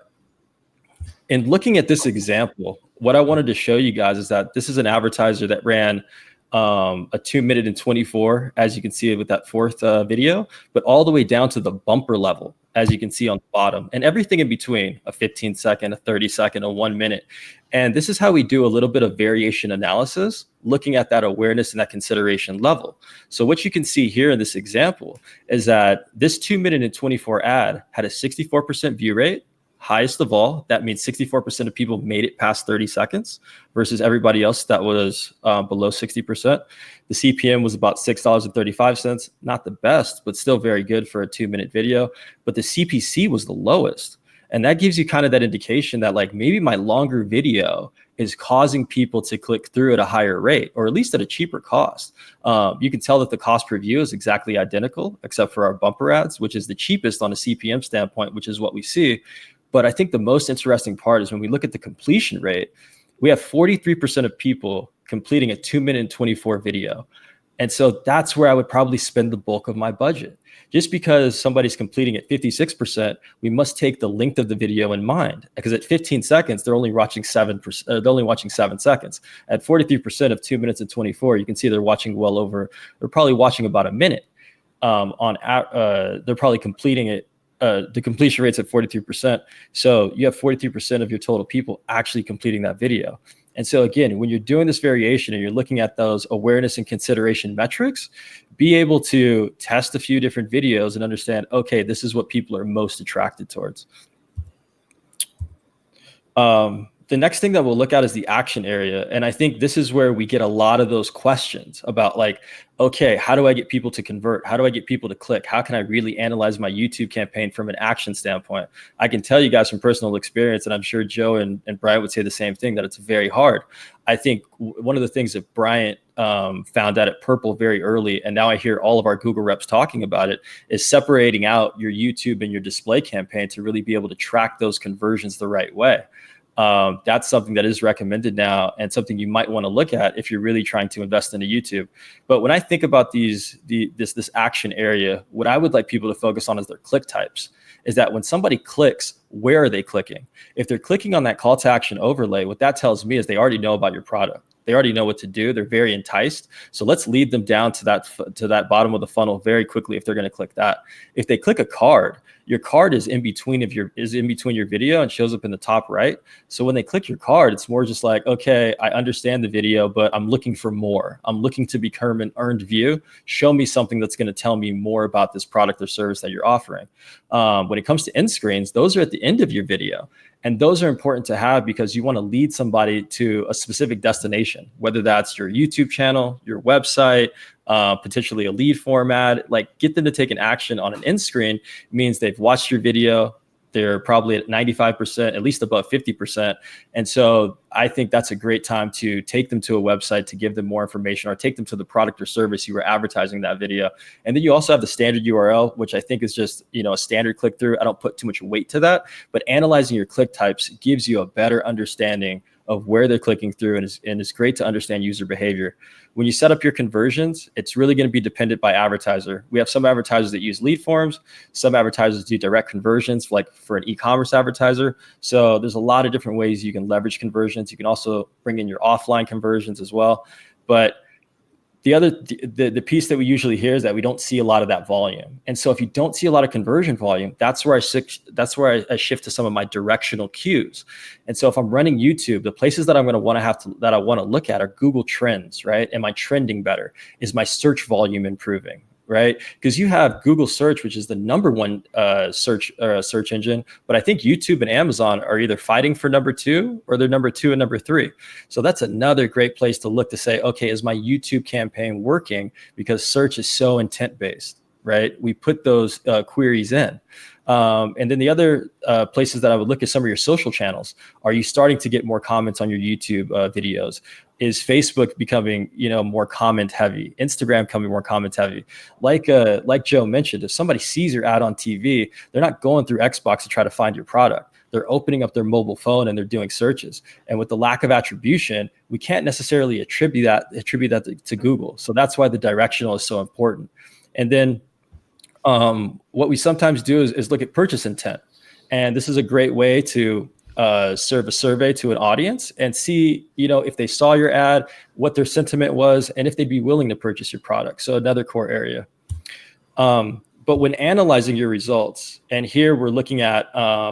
in looking at this example, what I wanted to show you guys is that this is an advertiser that ran a 2 minute and 24, as you can see with that fourth video, but all the way down to the bumper level, as you can see on the bottom, and everything in between, a 15 second, a 30 second, a 1 minute. And this is how we do a little bit of variation analysis, looking at that awareness and that consideration level. So what you can see here in this example is that this 2 minute and 24 ad had a 64% view rate, highest of all. That means 64% of people made it past 30 seconds versus everybody else that was below 60%. The CPM was about $6.35. Not the best, but still very good for a 2 minute video. But the CPC was the lowest. And that gives you kind of that indication that like maybe my longer video is causing people to click through at a higher rate, or at least at a cheaper cost. You can tell that the cost per view is exactly identical, except for our bumper ads, which is the cheapest on a CPM standpoint, which is what we see. But I think the most interesting part is when we look at the completion rate, we have 43% of people completing a 2 minute and 24 video. And so that's where I would probably spend the bulk of my budget. Just because somebody's completing at 56%, we must take the length of the video in mind, because at 15 seconds, they're only watching 7 seconds. At 43% of 2 minutes and 24, you can see they're probably watching about a minute. They're probably completing it. The completion rate's at 43%. So you have 43% of your total people actually completing that video. And so again, when you're doing this variation and you're looking at those awareness and consideration metrics, be able to test a few different videos and understand, okay, this is what people are most attracted towards. The next thing that we'll look at is the action area. And I think this is where we get a lot of those questions about like, okay, how do I get people to convert? How do I get people to click? How can I really analyze my YouTube campaign from an action standpoint? I can tell you guys from personal experience, and I'm sure Joe and Bryant would say the same thing, that it's very hard. I think one of the things that Bryant found out at Purple very early, and now I hear all of our Google reps talking about it, is separating out your YouTube and your display campaign to really be able to track those conversions the right way. That's something that is recommended now, and something you might want to look at if you're really trying to invest into YouTube. But when I think about this action area, what I would like people to focus on is their click types. Is that when somebody clicks, where are they clicking? If they're clicking on that call to action overlay, what that tells me is they already know about your product. They already know what to do. They're very enticed. So let's lead them down to that bottom of the funnel very quickly if they're going to click that. If they click a card, your card is in between your video and shows up in the top right. So when they click your card, it's more just like, okay, I understand the video, but I'm looking for more. I'm looking to become an earned view. Show me something that's going to tell me more about this product or service that you're offering. When it comes to end screens, those are at the end of your video. And those are important to have because you want to lead somebody to a specific destination, whether that's your YouTube channel, your website, potentially a lead format. Like, get them to take an action on an end screen means they've watched your video. They're probably at 95%, at least above 50%. And so I think that's a great time to take them to a website to give them more information, or take them to the product or service you were advertising that video. And then you also have the standard URL, which I think is just, a standard click through. I don't put too much weight to that, but analyzing your click types gives you a better understanding of where they're clicking through, and it's great to understand user behavior. When you set up your conversions, it's really going to be dependent by advertiser. We have some advertisers that use lead forms. Some advertisers do direct conversions, like for an e-commerce advertiser. So there's a lot of different ways you can leverage conversions. You can also bring in your offline conversions as well. But the piece that we usually hear is that we don't see a lot of that volume. And so if you don't see a lot of conversion volume, that's where I shift to some of my directional cues. And so if I'm running YouTube, the places that I'm going to want to look at are Google Trends, right? Am I trending better? Is my search volume improving? Right? Because you have Google search, which is the number one search engine, but I think YouTube and Amazon are either fighting for number 2 or they're number 2 and number 3. So that's another great place to look to say, okay, is my YouTube campaign working? Because search is so intent based, right? We put those queries in. And then the other places that I would look at some of your social channels. Are you starting to get more comments on your YouTube videos? Is Facebook becoming, more comment heavy? Instagram becoming more comment heavy? Like Joe mentioned, if somebody sees your ad on TV, they're not going through Xbox to try to find your product. They're opening up their mobile phone and they're doing searches. And with the lack of attribution, we can't necessarily attribute that to Google. So that's why the directional is so important. And then what we sometimes do is look at purchase intent. And this is a great way to serve a survey to an audience and see, if they saw your ad, what their sentiment was, and if they'd be willing to purchase your product. So another core area. But when analyzing your results, and here we're looking at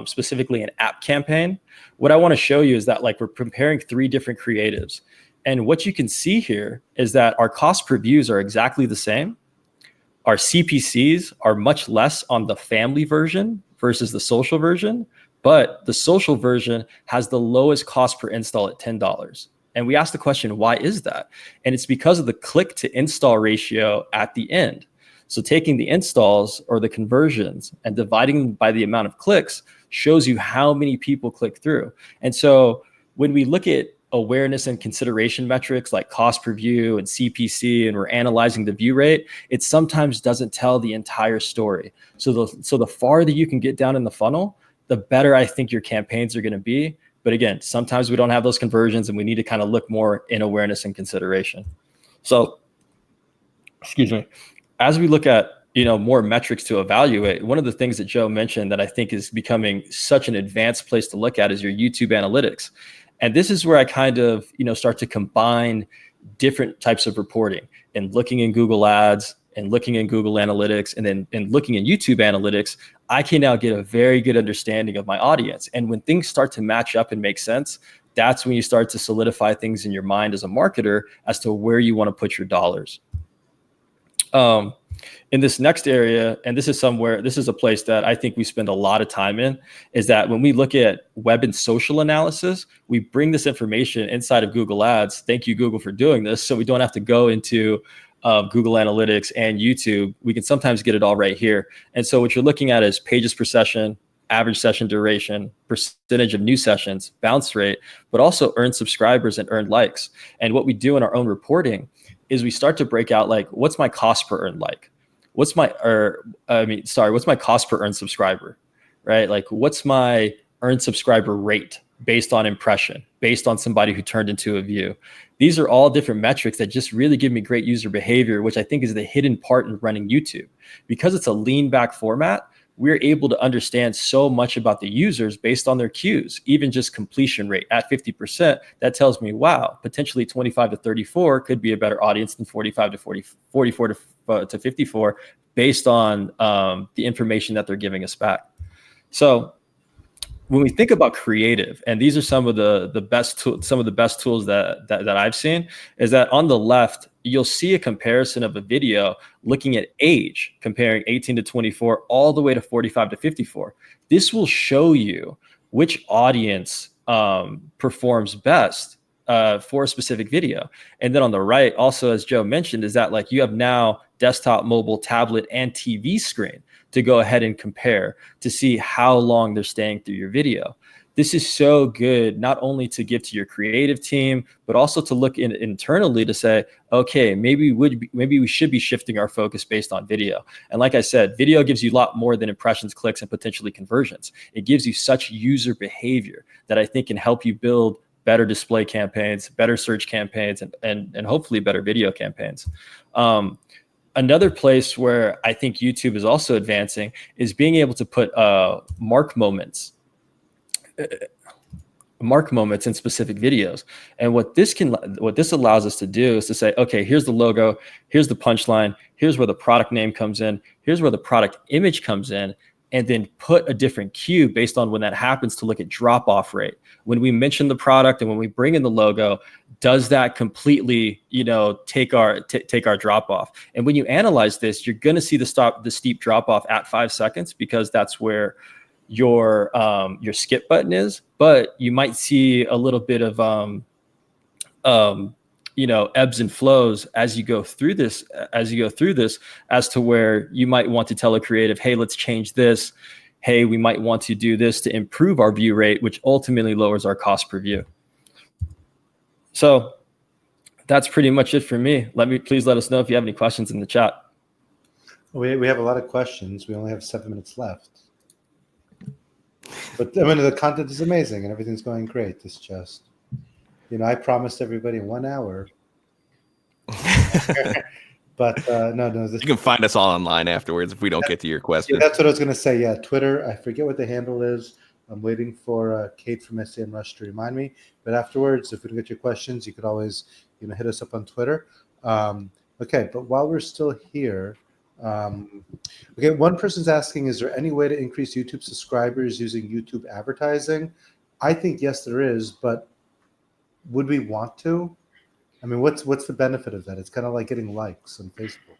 specifically an app campaign, what I want to show you is that we're comparing 3 different creatives. And what you can see here is that our cost per views are exactly the same. Our CPCs are much less on the family version versus the social version, but the social version has the lowest cost per install at $10. And we asked the question, why is that? And it's because of the click to install ratio at the end. So taking the installs or the conversions and dividing them by the amount of clicks shows you how many people click through. And so when we look at awareness and consideration metrics like cost per view and CPC, and we're analyzing the view rate, it sometimes doesn't tell the entire story. So the farther you can get down in the funnel, the better I think your campaigns are going to be. But again, sometimes we don't have those conversions and we need to kind of look more in awareness and consideration. So, excuse me, as we look at, more metrics to evaluate, one of the things that Joe mentioned that I think is becoming such an advanced place to look at is your YouTube analytics. And this is where I kind of, start to combine different types of reporting and looking in Google Ads and looking in Google Analytics and looking in YouTube Analytics. I can now get a very good understanding of my audience. And when things start to match up and make sense, that's when you start to solidify things in your mind as a marketer as to where you want to put your dollars. In this next area, and this is a place that I think we spend a lot of time in, is that when we look at web and social analysis, we bring this information inside of Google Ads. Thank you, Google, for doing this. So we don't have to go into Google Analytics and YouTube. We can sometimes get it all right here. And so what you're looking at is pages per session, average session duration, percentage of new sessions, bounce rate, but also earned subscribers and earned likes. And what we do in our own reporting is we start to break out what's my cost per earned like? What's my cost per earned subscriber, right? What's my earned subscriber rate based on impression, based on somebody who turned into a view? These are all different metrics that just really give me great user behavior, which I think is the hidden part in running YouTube. Because it's a lean back format, we're able to understand so much about the users based on their cues, even just completion rate at 50%. That tells me, wow, potentially 25 to 34 could be a better audience than 45 to 44 to 54 based on the information that they're giving us back. So when we think about creative, and these are some of the best tools that I've seen, is that on the left you'll see a comparison of a video looking at age, comparing 18 to 24 all the way to 45 to 54. This will show you which audience performs best for a specific video. And then on the right, also, as Joe mentioned, is that like you have now desktop, mobile, tablet, and TV screen to go ahead and compare to see how long they're staying through your video. This is so good, not only to give to your creative team, but also to look internally to say, okay, maybe we should be shifting our focus based on video. And like I said, video gives you a lot more than impressions, clicks, and potentially conversions. It gives you such user behavior that I think can help you build better display campaigns, better search campaigns, and hopefully better video campaigns. Another place where I think YouTube is also advancing is being able to put mark moments in specific videos. And what this allows us to do is to say, okay, here's the logo, here's the punchline, here's where the product name comes in, here's where the product image comes in, and then put a different cue based on when that happens to look at drop-off rate. When we mention the product and when we bring in the logo, does that completely, take our drop-off? And when you analyze this, you're going to see the steep drop-off at 5 seconds, because that's where your skip button is. But you might see a little bit of ebbs and flows as you go through this, as to where you might want to tell a creative, hey, let's change this. Hey, we might want to do this to improve our view rate, which ultimately lowers our cost per view. So that's pretty much it for me. Please let us know if you have any questions in the chat. We have a lot of questions. We only have 7 minutes left. But I mean, the content is amazing and everything's going great. It's just, I promised everybody 1 hour. But no. You can find us all online afterwards if we don't get to your question. Yeah, that's what I was going to say. Yeah, Twitter. I forget what the handle is. I'm waiting for Kate from Semrush to remind me. But afterwards, if we don't get your questions, you could always, hit us up on Twitter. Okay, but while we're still here, okay, one person's asking, is there any way to increase YouTube subscribers using YouTube advertising? I think yes, there is, but would we want to? I mean, what's the benefit of that? It's kind of like getting likes on Facebook.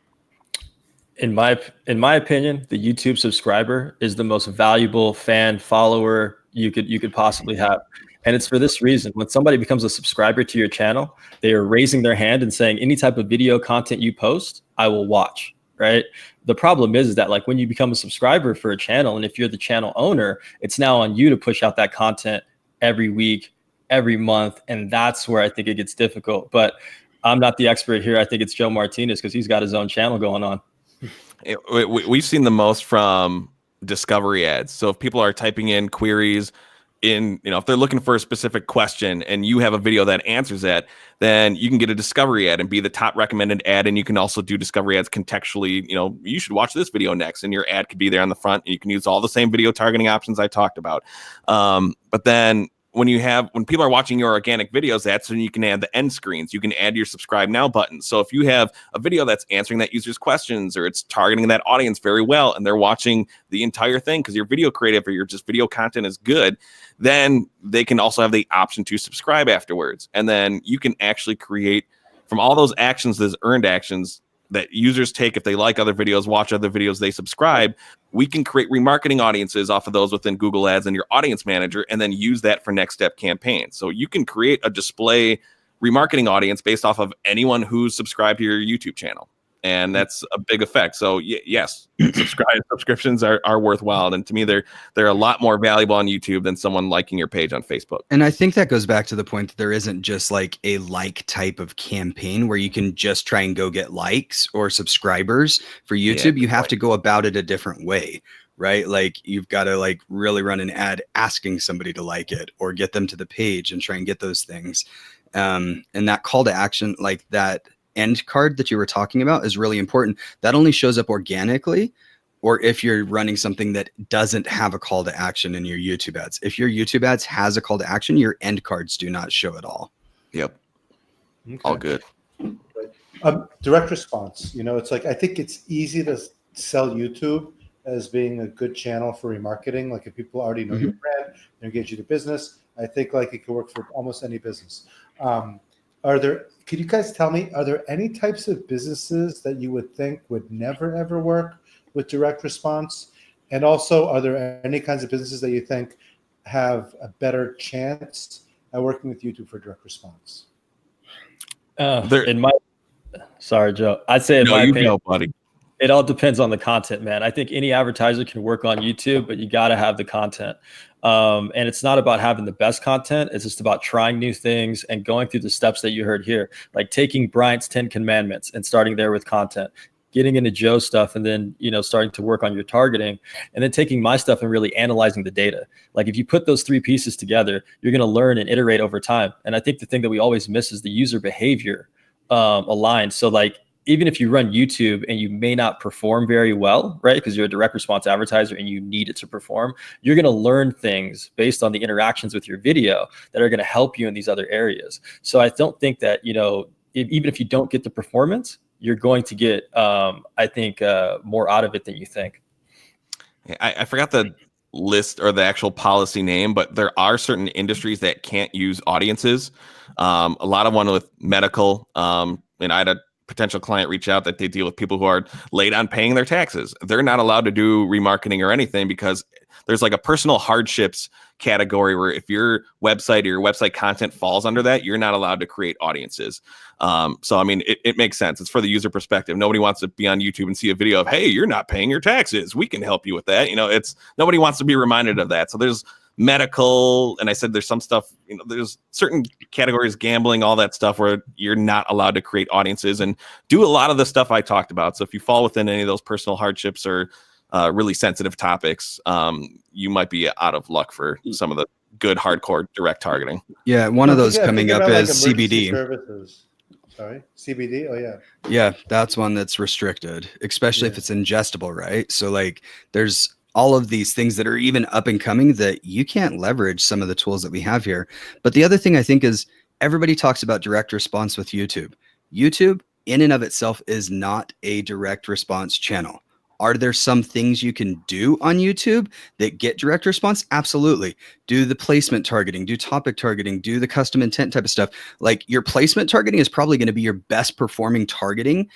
In my opinion, the YouTube subscriber is the most valuable fan follower you could possibly have. And it's for this reason. When somebody becomes a subscriber to your channel, they are raising their hand and saying, any type of video content you post, I will watch, right? The problem is that like when you become a subscriber for a channel, and if you're the channel owner, it's now on you to push out that content every week, every month. And that's where I think it gets difficult. But I'm not the expert here. I think it's Joe Martinez, because he's got his own channel going on. We've seen the most from discovery ads. So if people are typing in queries if they're looking for a specific question and you have a video that answers that, then you can get a discovery ad and be the top recommended ad. And you can also do discovery ads contextually. You should watch this video next, and your ad could be there on the front, and you can use all the same video targeting options I talked about. But then when people are watching your organic videos, that's when you can add the end screens. You can add your subscribe now button. So if you have a video that's answering that user's questions, or it's targeting that audience very well, and they're watching the entire thing because your video creative or your just video content is good, then they can also have the option to subscribe afterwards. And then you can actually create from all those actions, those earned actions that users take. If they like other videos, watch other videos, they subscribe, we can create remarketing audiences off of those within Google Ads and your audience manager, and then use that for next step campaigns. So you can create a display remarketing audience based off of anyone who's subscribed to your YouTube channel. And that's a big effect. So yes, subscriptions are worthwhile. And to me, they're a lot more valuable on YouTube than someone liking your page on Facebook. And I think that goes back to the point that there isn't just like a like type of campaign where you can just try and go get likes or subscribers for YouTube. You have to go about it a different way, right? Like you've got to like really run an ad asking somebody to like it or get them to the page and try and get those things. And that call to action, like that end card that you were talking about, is really important. That only shows up organically, or if you're running something that doesn't have a call to action in your YouTube ads. If your YouTube ads has a call to action, your end cards do not show at all. Yep. Okay. All good. Direct response. It's like, I think it's easy to sell YouTube as being a good channel for remarketing. Like if people already know your brand, they engage you to business. I think like it could work for almost any business. Could you guys tell me, are there any types of businesses that you would think would never ever work with direct response? And also, are there any kinds of businesses that you think have a better chance at working with YouTube for direct response? Sorry, Joe. I'd say in my opinion, buddy. it all depends on the content, man. I think any advertiser can work on YouTube, but you got to have the content. And it's not about having the best content. It's just about trying new things and going through the steps that you heard here, like taking Bryant's 10 commandments and starting there with content, getting into Joe's stuff, and then, starting to work on your targeting, and then taking my stuff and really analyzing the data. Like if you put those three pieces together, you're going to learn and iterate over time. And I think the thing that we always miss is the user behavior aligned. So like, even if you run YouTube and you may not perform very well, right? Because you're a direct response advertiser and you need it to perform, you're going to learn things based on the interactions with your video that are going to help you in these other areas. So I don't think that, even if you don't get the performance, you're going to get, I think, more out of it than you think. I forgot the list or the actual policy name, but there are certain industries that can't use audiences. A lot of one with medical, and I had a potential client reach out that they deal with people who are late on paying their taxes. They're not allowed to do remarketing or anything because there's like a personal hardships category where if your website or your website content falls under that, you're not allowed to create audiences. So, I mean, it makes sense. It's for the user perspective. Nobody wants to be on YouTube and see a video of, hey, you're not paying your taxes. We can help you with that. Nobody wants to be reminded of that. So there's medical, and I said there's some stuff, there's certain categories, gambling, all that stuff where you're not allowed to create audiences and do a lot of the stuff I talked about. So if you fall within any of those personal hardships or really sensitive topics, you might be out of luck for some of the good hardcore direct targeting. Yeah, one of those coming up is CBD. Services. Sorry, CBD. Oh yeah. Yeah, that's one that's restricted, especially if it's ingestible, right? So like there's all of these things that are even up and coming that you can't leverage some of the tools that we have here. But the other thing I think is everybody talks about direct response with YouTube. YouTube in and of itself is not a direct response channel. Are there some things you can do on YouTube that get direct response? Absolutely. Do the placement targeting, do topic targeting, do the custom intent type of stuff. Like your placement targeting is probably going to be your best performing targeting,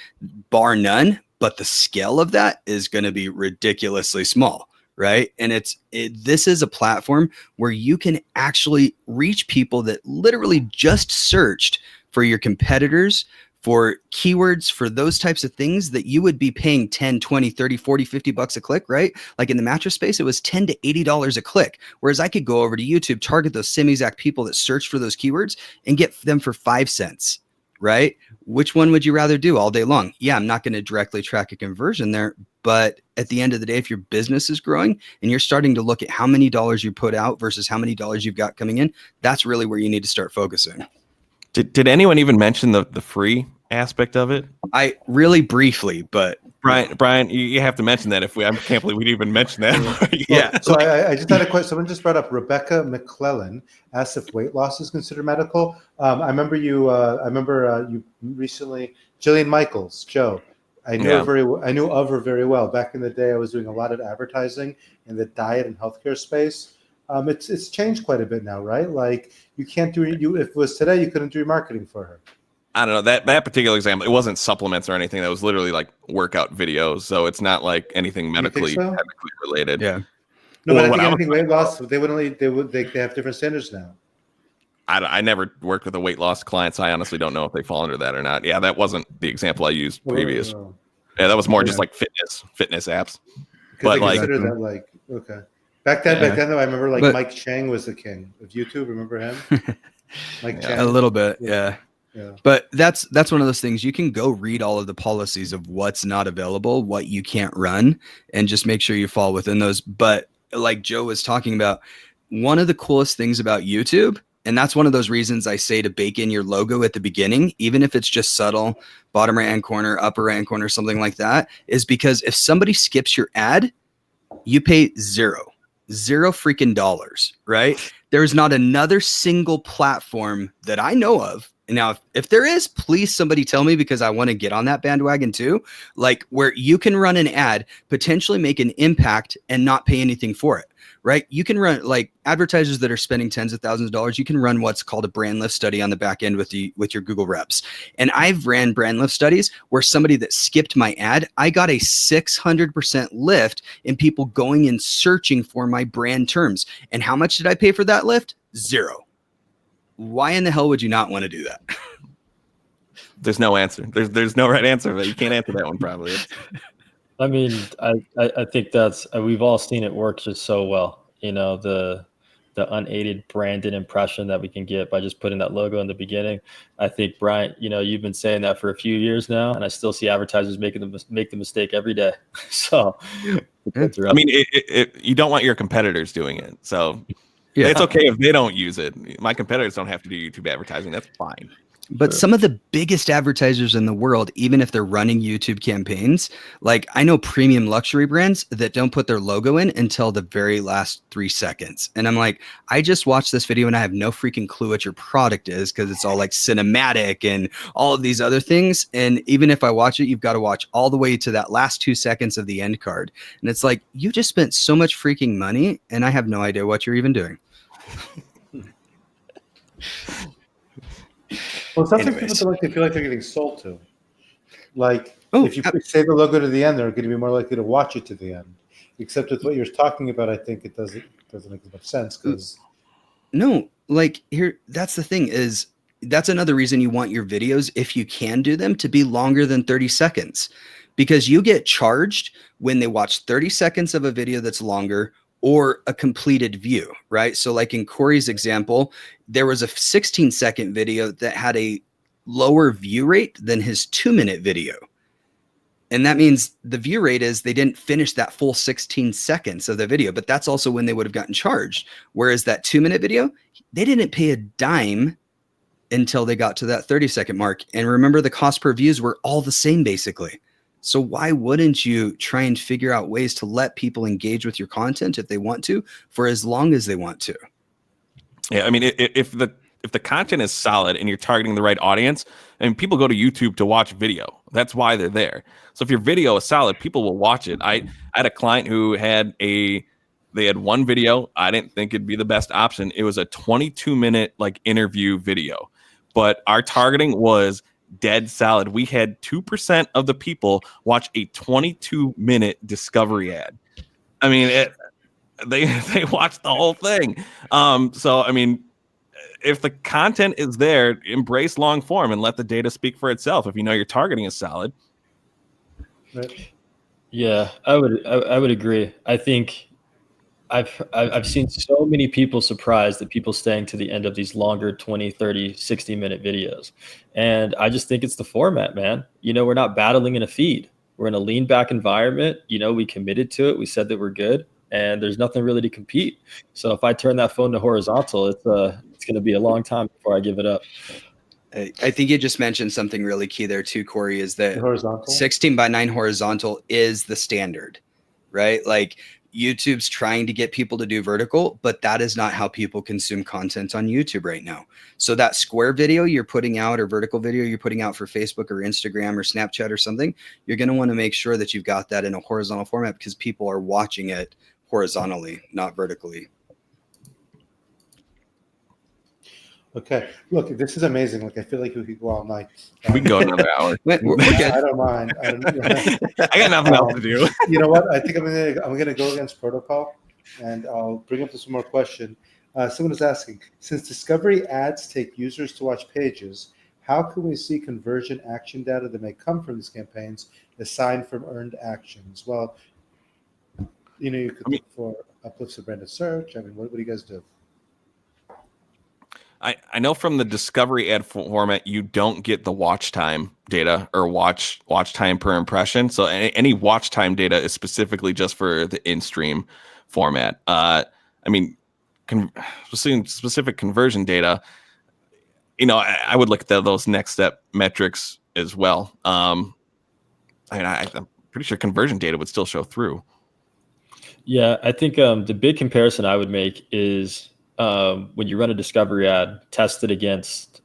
bar none. But the scale of that is going to be ridiculously small, right? And this is a platform where you can actually reach people that literally just searched for your competitors, for keywords, for those types of things that you would be paying 10, 20, 30, 40, 50 bucks a click, right? Like in the mattress space, it was $10 to $80 a click. Whereas I could go over to YouTube, target those same exact people that search for those keywords and get them for 5 cents. Right? Which one would you rather do all day long? Yeah, I'm not going to directly track a conversion there, but at the end of the day, if your business is growing and you're starting to look at how many dollars you put out versus how many dollars you've got coming in, that's really where you need to start focusing. Did anyone even mention the free aspect of it? I really briefly, but Brian, you have to mention that. I can't believe we didn't even mention that. Yeah. So I just had a question. Someone just brought up Rebecca McClellan asked if weight loss is considered medical. I remember you. You recently, Jillian Michaels, Joe. I knew of her very well. Back in the day, I was doing a lot of advertising in the diet and healthcare space. It's changed quite a bit now, right? Like you can't do if it was today, you couldn't do marketing for her. I don't know, that particular example, it wasn't supplements or anything. That was literally like workout videos. So it's not like anything medically technically related. Yeah. No, but I think anything weight loss, they have different standards now. I never worked with a weight loss client, so I honestly don't know if they fall under that or not. Yeah, that wasn't the example I used previous. Yeah, that was more just like fitness apps. But like consider that like okay. Back then though, I remember like Mike Chang was the king of YouTube. Remember him? Mike Chang. A little bit, yeah. Yeah. But that's one of those things. You can go read all of the policies of what's not available, what you can't run, and just make sure you fall within those. But like Joe was talking about, one of the coolest things about YouTube, and that's one of those reasons I say to bake in your logo at the beginning, even if it's just subtle, bottom right hand corner, upper right hand corner, something like that, is because if somebody skips your ad, you pay zero freaking dollars, right? There's not another single platform that I know of Now, if there is, please somebody tell me, because I want to get on that bandwagon too. Like where you can run an ad, potentially make an impact and not pay anything for it, right? You can run like advertisers that are spending tens of thousands of dollars. You can run what's called a brand lift study on the back end with your Google reps. And I've ran brand lift studies where somebody that skipped my ad, I got a 600% lift in people going and searching for my brand terms. And how much did I pay for that lift? $0. Why in the hell would you not want to do that? There's no answer. There's no right answer, but you can't answer that one probably. I mean, I think that's we've all seen it work just so well. You know, the unaided branded impression that we can get by just putting that logo in the beginning. I think, Bryant, you know, you've been saying that for a few years now, and I still see advertisers make the mistake every day. So, I mean, you don't want your competitors doing it. So Yeah. it's okay if they don't use it. My competitors don't have to do YouTube advertising. That's fine. But some of the biggest advertisers in the world, even if they're running YouTube campaigns, like I know premium luxury brands that don't put their logo in until the very last 3 seconds. And I'm like, I just watched this video and I have no freaking clue what your product is, because it's all like cinematic and all of these other things. And even if I watch it, you've got to watch all the way to that last 2 seconds of the end card. And it's like, you just spent so much freaking money and I have no idea what you're even doing. Well, something Anyways. people like, they feel like they're getting sold to. Like, Oh, if you save the logo to the end, they're going to be more likely to watch it to the end. Except with what you're talking about, I think it doesn't make as much sense because No, like here, that's the thing is that's another reason you want your videos, if you can do them, to be longer than 30 seconds, because you get charged when they watch 30 seconds of a video that's longer or a completed view, right? So like in Cory's example, there was a 16-second video that had a lower view rate than his 2-minute video. And that means the view rate is they didn't finish that full 16 seconds of the video, but that's also when they would have gotten charged. Whereas that 2-minute video, they didn't pay a dime until they got to that 30-second mark. And remember, the cost per views were all the same basically. So why wouldn't you try and figure out ways to let people engage with your content if they want to, for as long as they want to? Yeah, I mean, if the content is solid and you're targeting the right audience, and people go to YouTube to watch video, that's why they're there. So if your video is solid, people will watch it. I had a client who had one video. I didn't think it'd be the best option. It was a 22-minute like interview video, but our targeting was dead solid. We had 2% of the people watch a 22-minute discovery ad. I mean, they watched the whole thing. So I mean, if the content is there, embrace long form and let the data speak for itself. If you know your targeting is solid. right? Yeah, I would agree. I think I've seen so many people surprised at people staying to the end of these longer 20, 30, 60-minute videos. And I just think it's the format, man. You know, we're not battling in a feed. We're in a lean back environment. You know, we committed to it. We said that we're good, and there's nothing really to compete. So if I turn that phone to horizontal, it's going to be a long time before I give it up. I think you just mentioned something really key there too, Cory, is that Horizontal. 16:9 horizontal is the standard, right? Like YouTube's trying to get people to do vertical, but that is not how people consume content on YouTube right now. So that square video you're putting out, or vertical video you're putting out for Facebook or Instagram or Snapchat or something, you're going to want to make sure that you've got that in a horizontal format, because people are watching it horizontally, not vertically. Okay, look, this is amazing. Like, I feel like we could go all night. We can go another hour. We're I good. don't mind. I got nothing else to do. You know what? I think I'm gonna go against protocol, and I'll bring up this one more question. Someone is asking: since discovery ads take users to watch pages, how can we see conversion action data that may come from these campaigns aside from earned actions? Well, you know, you could look for uplifts of branded search. I mean, what do you guys do? I know from the discovery ad format, you don't get the watch time data or watch time per impression. So any watch time data is specifically just for the in-stream format. I mean, specific conversion data, you know, I would look at those next step metrics as well. I mean, I'm pretty sure conversion data would still show through. Yeah, I think the big comparison I would make is when you run a discovery ad, test it against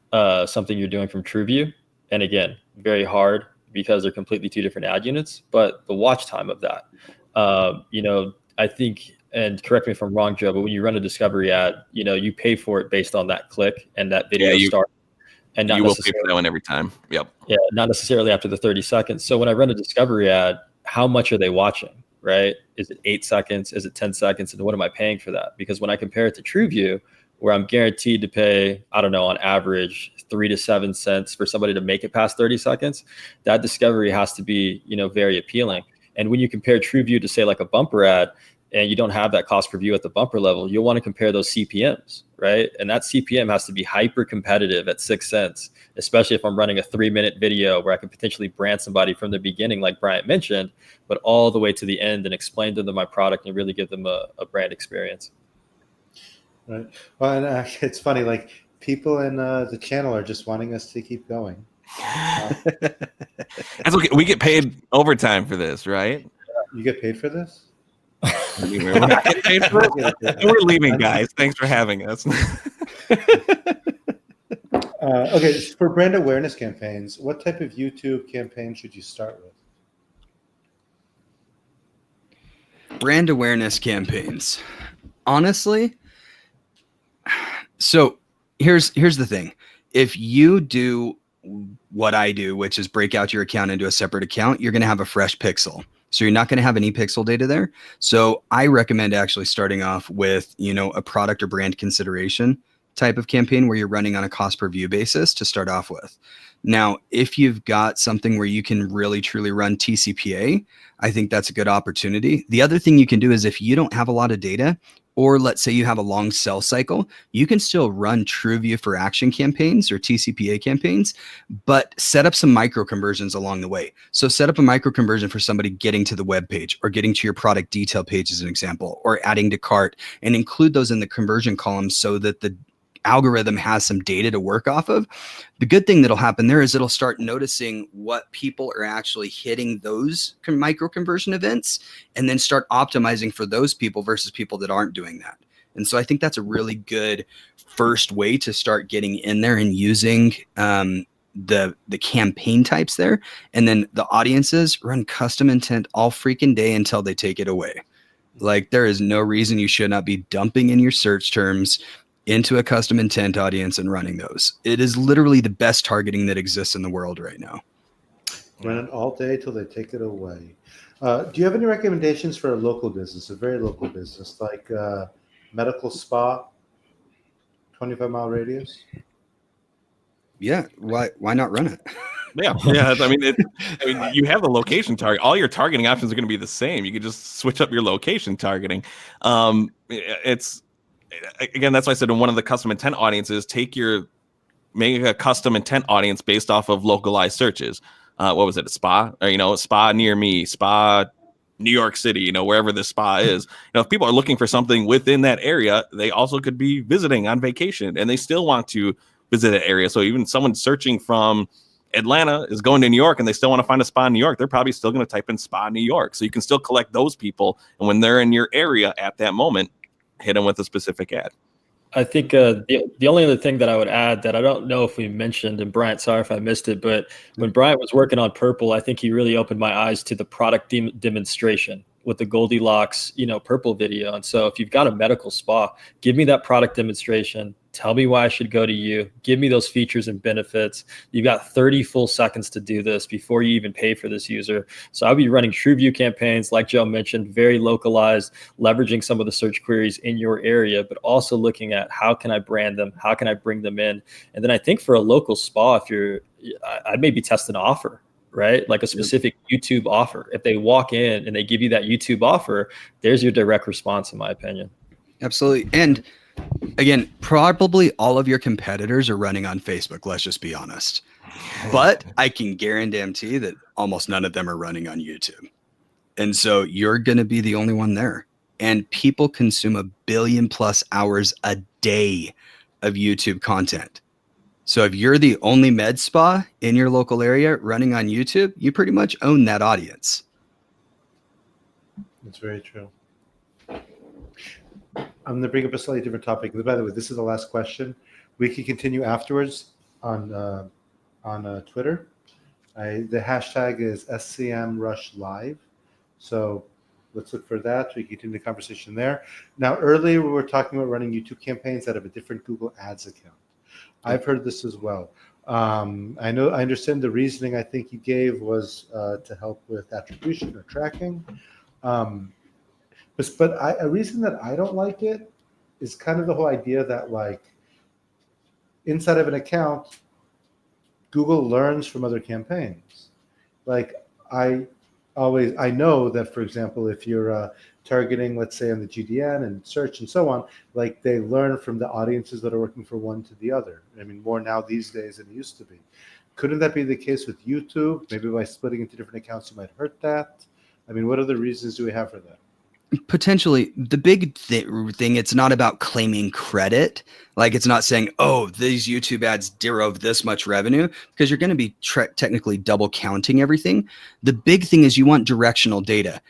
something you're doing from TrueView. And again, very hard because they're completely two different ad units, but the watch time of that, I think, and correct me if I'm wrong, Joe, but when you run a discovery ad, you pay for it based on that click and that video start, and not you will pay for necessarily that one every time. Yep. yeah, not necessarily after the 30 seconds. So when I run a discovery ad, how much are they watching, right? Is it 8 seconds? Is it 10 seconds? And what am I paying for that? Because when I compare it to TrueView, where I'm guaranteed to pay, I don't know, on average 3 to 7 cents for somebody to make it past 30 seconds, that discovery has to be, very appealing. And when you compare TrueView to say like a bumper ad, and you don't have that cost per view at the bumper level, you'll want to compare those CPMs, right? And that CPM has to be hyper competitive at 6 cents, especially if I'm running a 3-minute video where I can potentially brand somebody from the beginning, like Bryant mentioned, but all the way to the end and explain to them my product and really give them a brand experience. Right. Well, and it's funny, like people in the channel are just wanting us to keep going. That's okay. We get paid overtime for this, right? You get paid for this? We're not getting paid for it. We're leaving, guys. Thanks for having us. Okay, for brand awareness campaigns, what type of YouTube campaign should you start with? Brand awareness campaigns. Honestly, so here's the thing. If you do what I do, which is break out your account into a separate account, you're going to have a fresh pixel. So you're not going to have any pixel data there. So I recommend actually starting off with, a product or brand consideration type of campaign where you're running on a cost per view basis to start off with. Now, if you've got something where you can really truly run TCPA, I think that's a good opportunity. The other thing you can do is if you don't have a lot of data, or let's say you have a long sell cycle, you can still run TrueView for action campaigns or TCPA campaigns, but set up some micro conversions along the way. So set up a micro conversion for somebody getting to the web page or getting to your product detail page as an example, or adding to cart, and include those in the conversion column so that the algorithm has some data to work off of. The good thing that'll happen there is it'll start noticing what people are actually hitting those micro conversion events, and then start optimizing for those people versus people that aren't doing that. And so I think that's a really good first way to start getting in there and using the campaign types there. And then the audiences run custom intent all freaking day until they take it away. Like there is no reason you should not be dumping in your search terms into a custom intent audience and running those. It is literally the best targeting that exists in the world right now. Run it all day till they take it away. Do you have any recommendations for a local business, a very local business, like medical spa, 25-mile radius? Yeah, why not run it? Yeah. I mean, you have the location target. All your targeting options are going to be the same. You could just switch up your location targeting. It's again, that's why I said in one of the custom intent audiences, make a custom intent audience based off of localized searches. What was it? A spa, or a spa near me, spa New York City, wherever the spa is. If people are looking for something within that area, they also could be visiting on vacation and they still want to visit that area. So even someone searching from Atlanta is going to New York and they still want to find a spa in New York, they're probably still going to type in spa New York. So you can still collect those people. And when they're in your area at that moment, hit them with a specific ad. I think the only other thing that I would add that I don't know if we mentioned, and Bryant, sorry if I missed it, but when Bryant was working on Purple, I think he really opened my eyes to the product demonstration with the Goldilocks, Purple video. And so if you've got a medical spa, give me that product demonstration. Tell me why I should go to you. Give me those features and benefits. You've got 30 full seconds to do this before you even pay for this user. So I'll be running TrueView campaigns, like Joe mentioned, very localized, leveraging some of the search queries in your area, but also looking at how can I brand them? How can I bring them in? And then I think for a local spa, I'd maybe test an offer, right? Like a specific YouTube offer. If they walk in and they give you that YouTube offer, there's your direct response, in my opinion. Absolutely. And again, probably all of your competitors are running on Facebook. Let's just be honest. But I can guarantee that almost none of them are running on YouTube. And so you're going to be the only one there. And people consume 1 billion+ hours a day of YouTube content. So if you're the only med spa in your local area running on YouTube, you pretty much own that audience. That's very true. I'm going to bring up a slightly different topic. By the way, this is the last question. We can continue afterwards. on Twitter. The hashtag is SCMRushLive. So let's look for that. We can continue the conversation there. Now, earlier we were talking about running YouTube campaigns out of a different Google Ads account. I've heard this as well. I understand the reasoning I think you gave was to help with attribution or tracking. But a reason that I don't like it is kind of the whole idea that like inside of an account, Google learns from other campaigns. Like I know that, for example, if you're targeting, let's say, on the GDN and search and so on, like they learn from the audiences that are working for one to the other. I mean, more now these days than it used to be. Couldn't that be the case with YouTube? Maybe by splitting into different accounts, you might hurt that. I mean, what other reasons do we have for that? Potentially, the big thing, it's not about claiming credit. Like it's not saying, oh, these YouTube ads drove this much revenue, because you're going to be technically double counting everything. The big thing is you want directional data.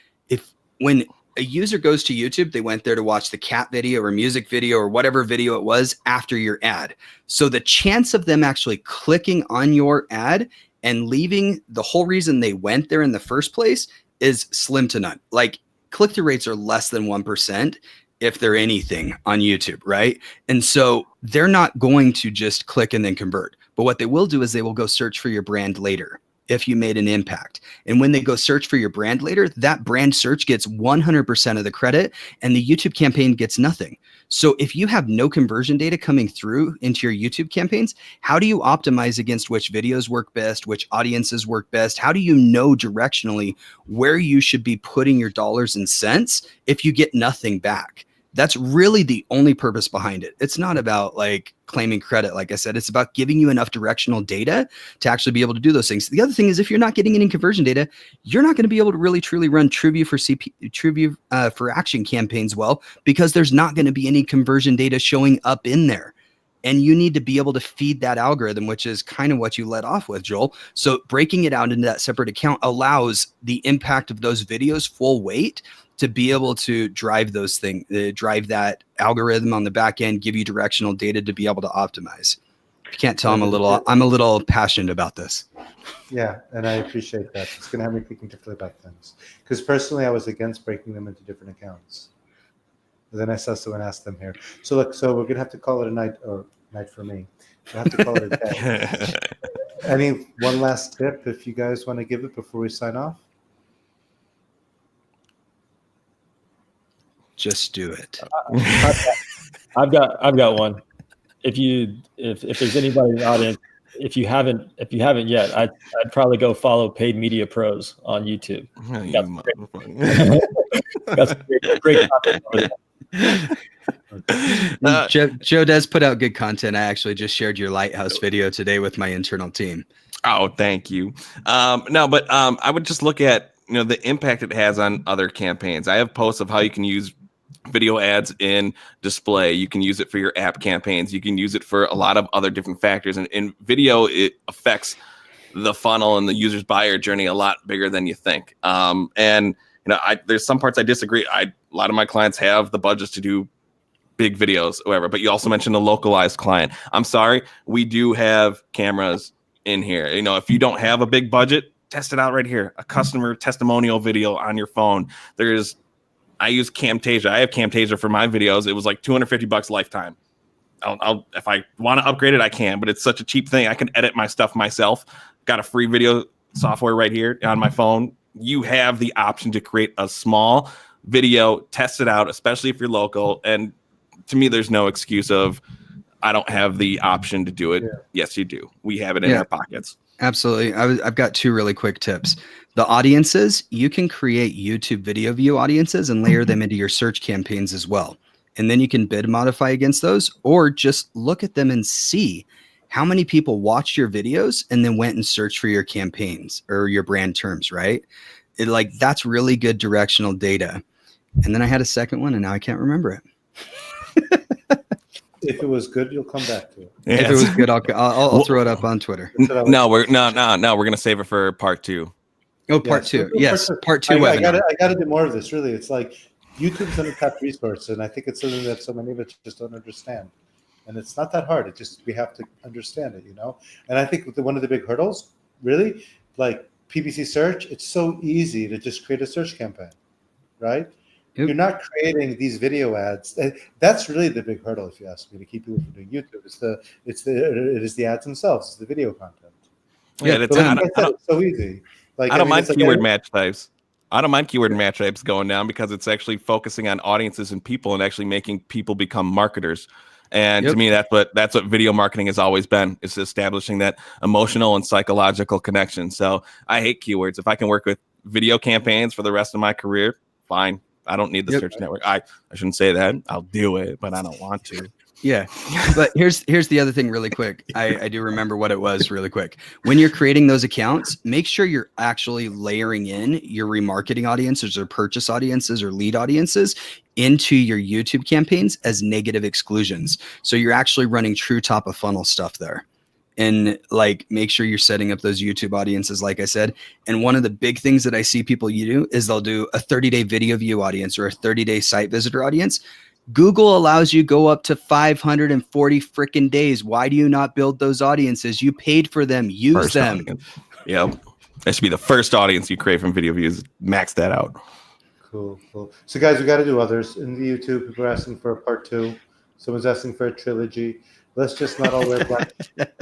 When a user goes to YouTube, they went there to watch the cat video or music video or whatever video it was after your ad. So the chance of them actually clicking on your ad and leaving, the whole reason they went there in the first place, is slim to none. Like click-through rates are less than 1% if they're anything on YouTube, right? And so they're not going to just click and then convert. But what they will do is they will go search for your brand later if you made an impact. And when they go search for your brand later, that brand search gets 100% of the credit and the YouTube campaign gets nothing. So if you have no conversion data coming through into your YouTube campaigns, how do you optimize against which videos work best, which audiences work best? How do you know directionally where you should be putting your dollars and cents if you get nothing back? That's really the only purpose behind it. It's not about like claiming credit. Like I said, it's about giving you enough directional data to actually be able to do those things. The other thing is, if you're not getting any conversion data, you're not going to be able to really truly run TrueView for action campaigns well, because there's not going to be any conversion data showing up in there. And you need to be able to feed that algorithm, which is kind of what you led off with, Joel. So breaking it out into that separate account allows the impact of those videos full weight to be able to drive those things, drive that algorithm on the back end, give you directional data to be able to optimize. If you can't tell, I'm a little passionate about this. Yeah, and I appreciate that. It's going to have me thinking differently about things. Because personally, I was against breaking them into different accounts. And then I saw someone ask them here. So look, so we're going to have to call it a night, or night for me. We'll have to call it a day. Any one last tip if you guys want to give it before we sign off? Just do it. I've got one. If there's anybody in the audience, if you haven't yet, I'd probably go follow Paid Media Pros on YouTube. That's great content over there. Joe does put out good content. I actually just shared your Lighthouse video today with my internal team. Oh, thank you. I would just look at the impact it has on other campaigns. I have posts of how you can use video ads in display. You can use it for your app campaigns. You can use it for a lot of other different factors. And in video, it affects the funnel and the user's buyer journey a lot bigger than you think. There's some parts I disagree. A lot of my clients have the budgets to do big videos, whatever. But you also mentioned a localized client. I'm sorry, we do have cameras in here. If you don't have a big budget, test it out right here. A customer testimonial video on your phone. I use Camtasia. I have Camtasia for my videos. It was like $250 lifetime. If I want to upgrade it, I can, but it's such a cheap thing. I can edit my stuff myself. Got a free video software right here on my phone. You have the option to create a small video, test it out, especially if you're local. And to me, there's no excuse of, I don't have the option to do it. Yeah. Yes, you do. We have it in our pockets. Absolutely. I've got two really quick tips. The audiences, you can create YouTube video view audiences and layer them into your search campaigns as well. And then you can bid modify against those, or just look at them and see how many people watched your videos and then went and searched for your campaigns or your brand terms, right? That's really good directional data. And then I had a second one and now I can't remember it. If it was good, you'll come back to it. Yes. If it was good, I'll throw it up on Twitter. No, we're gonna save it for part 2. Oh, part two. Yes, part 2 webinar. I gotta do more of this. Really, it's like YouTube's an untapped resource, and I think it's something that so many of us just don't understand. And it's not that hard. It just, we have to understand it, you know? And I think one of the big hurdles, really, like PPC search, it's so easy to just create a search campaign, right? Yep. You're not creating these video ads. That's really the big hurdle, if you ask me, to keep people from doing YouTube. It is the ads themselves. It's the video content. Yeah, But like I said, it's so easy. Like, I don't mean, mind it's like, keyword match types. I don't mind keyword match types going down because it's actually focusing on audiences and people and actually making people become marketers. And to me, that's what video marketing has always been, is establishing that emotional and psychological connection. So I hate keywords. If I can work with video campaigns for the rest of my career, fine. I don't need the search network. I shouldn't say that. I'll do it, but I don't want to. Yeah. But here's the other thing really quick. I do remember what it was really quick. When you're creating those accounts, make sure you're actually layering in your remarketing audiences or purchase audiences or lead audiences into your YouTube campaigns as negative exclusions. So you're actually running true top of funnel stuff there. And like, make sure you're setting up those YouTube audiences, like I said. And one of the big things that I see people do is they'll do a 30-day video view audience or a 30-day site visitor audience. Google allows you go up to 540 freaking days. Why do you not build those audiences? You paid for them. Use First them. audience. Yep. That should be the first audience you create from video views. Max that out. Cool. So guys, we got to do others. In the YouTube, people are asking for a part 2. Someone's asking for a trilogy. Let's just not all wear black.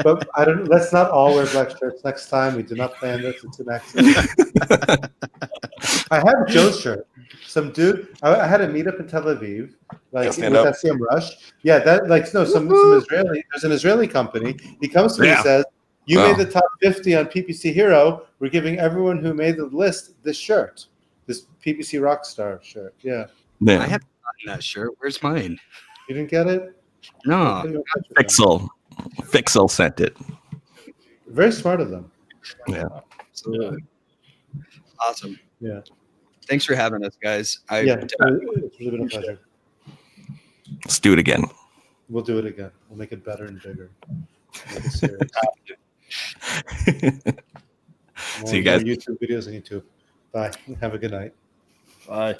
But let's not all wear black shirts next time. We do not plan this. It's an accident. I have Joe's shirt. Some dude. I had a meetup in Tel Aviv, like with Semrush. Yeah, some Israeli. There's an Israeli company. He comes to me and says, "You made the top 50 on PPC Hero. We're giving everyone who made the list this shirt, this PPC Rockstar shirt." Yeah. I haven't gotten that shirt. Where's mine? You didn't get it? No. Fixel sent it. Very smart of them. Yeah. Absolutely. Awesome. Yeah. Thanks for having us, guys. It's really been a pleasure. Let's do it again. We'll do it again. We'll make it better and bigger. Make it serious. See you guys. More YouTube videos on YouTube. Bye. Have a good night. Bye.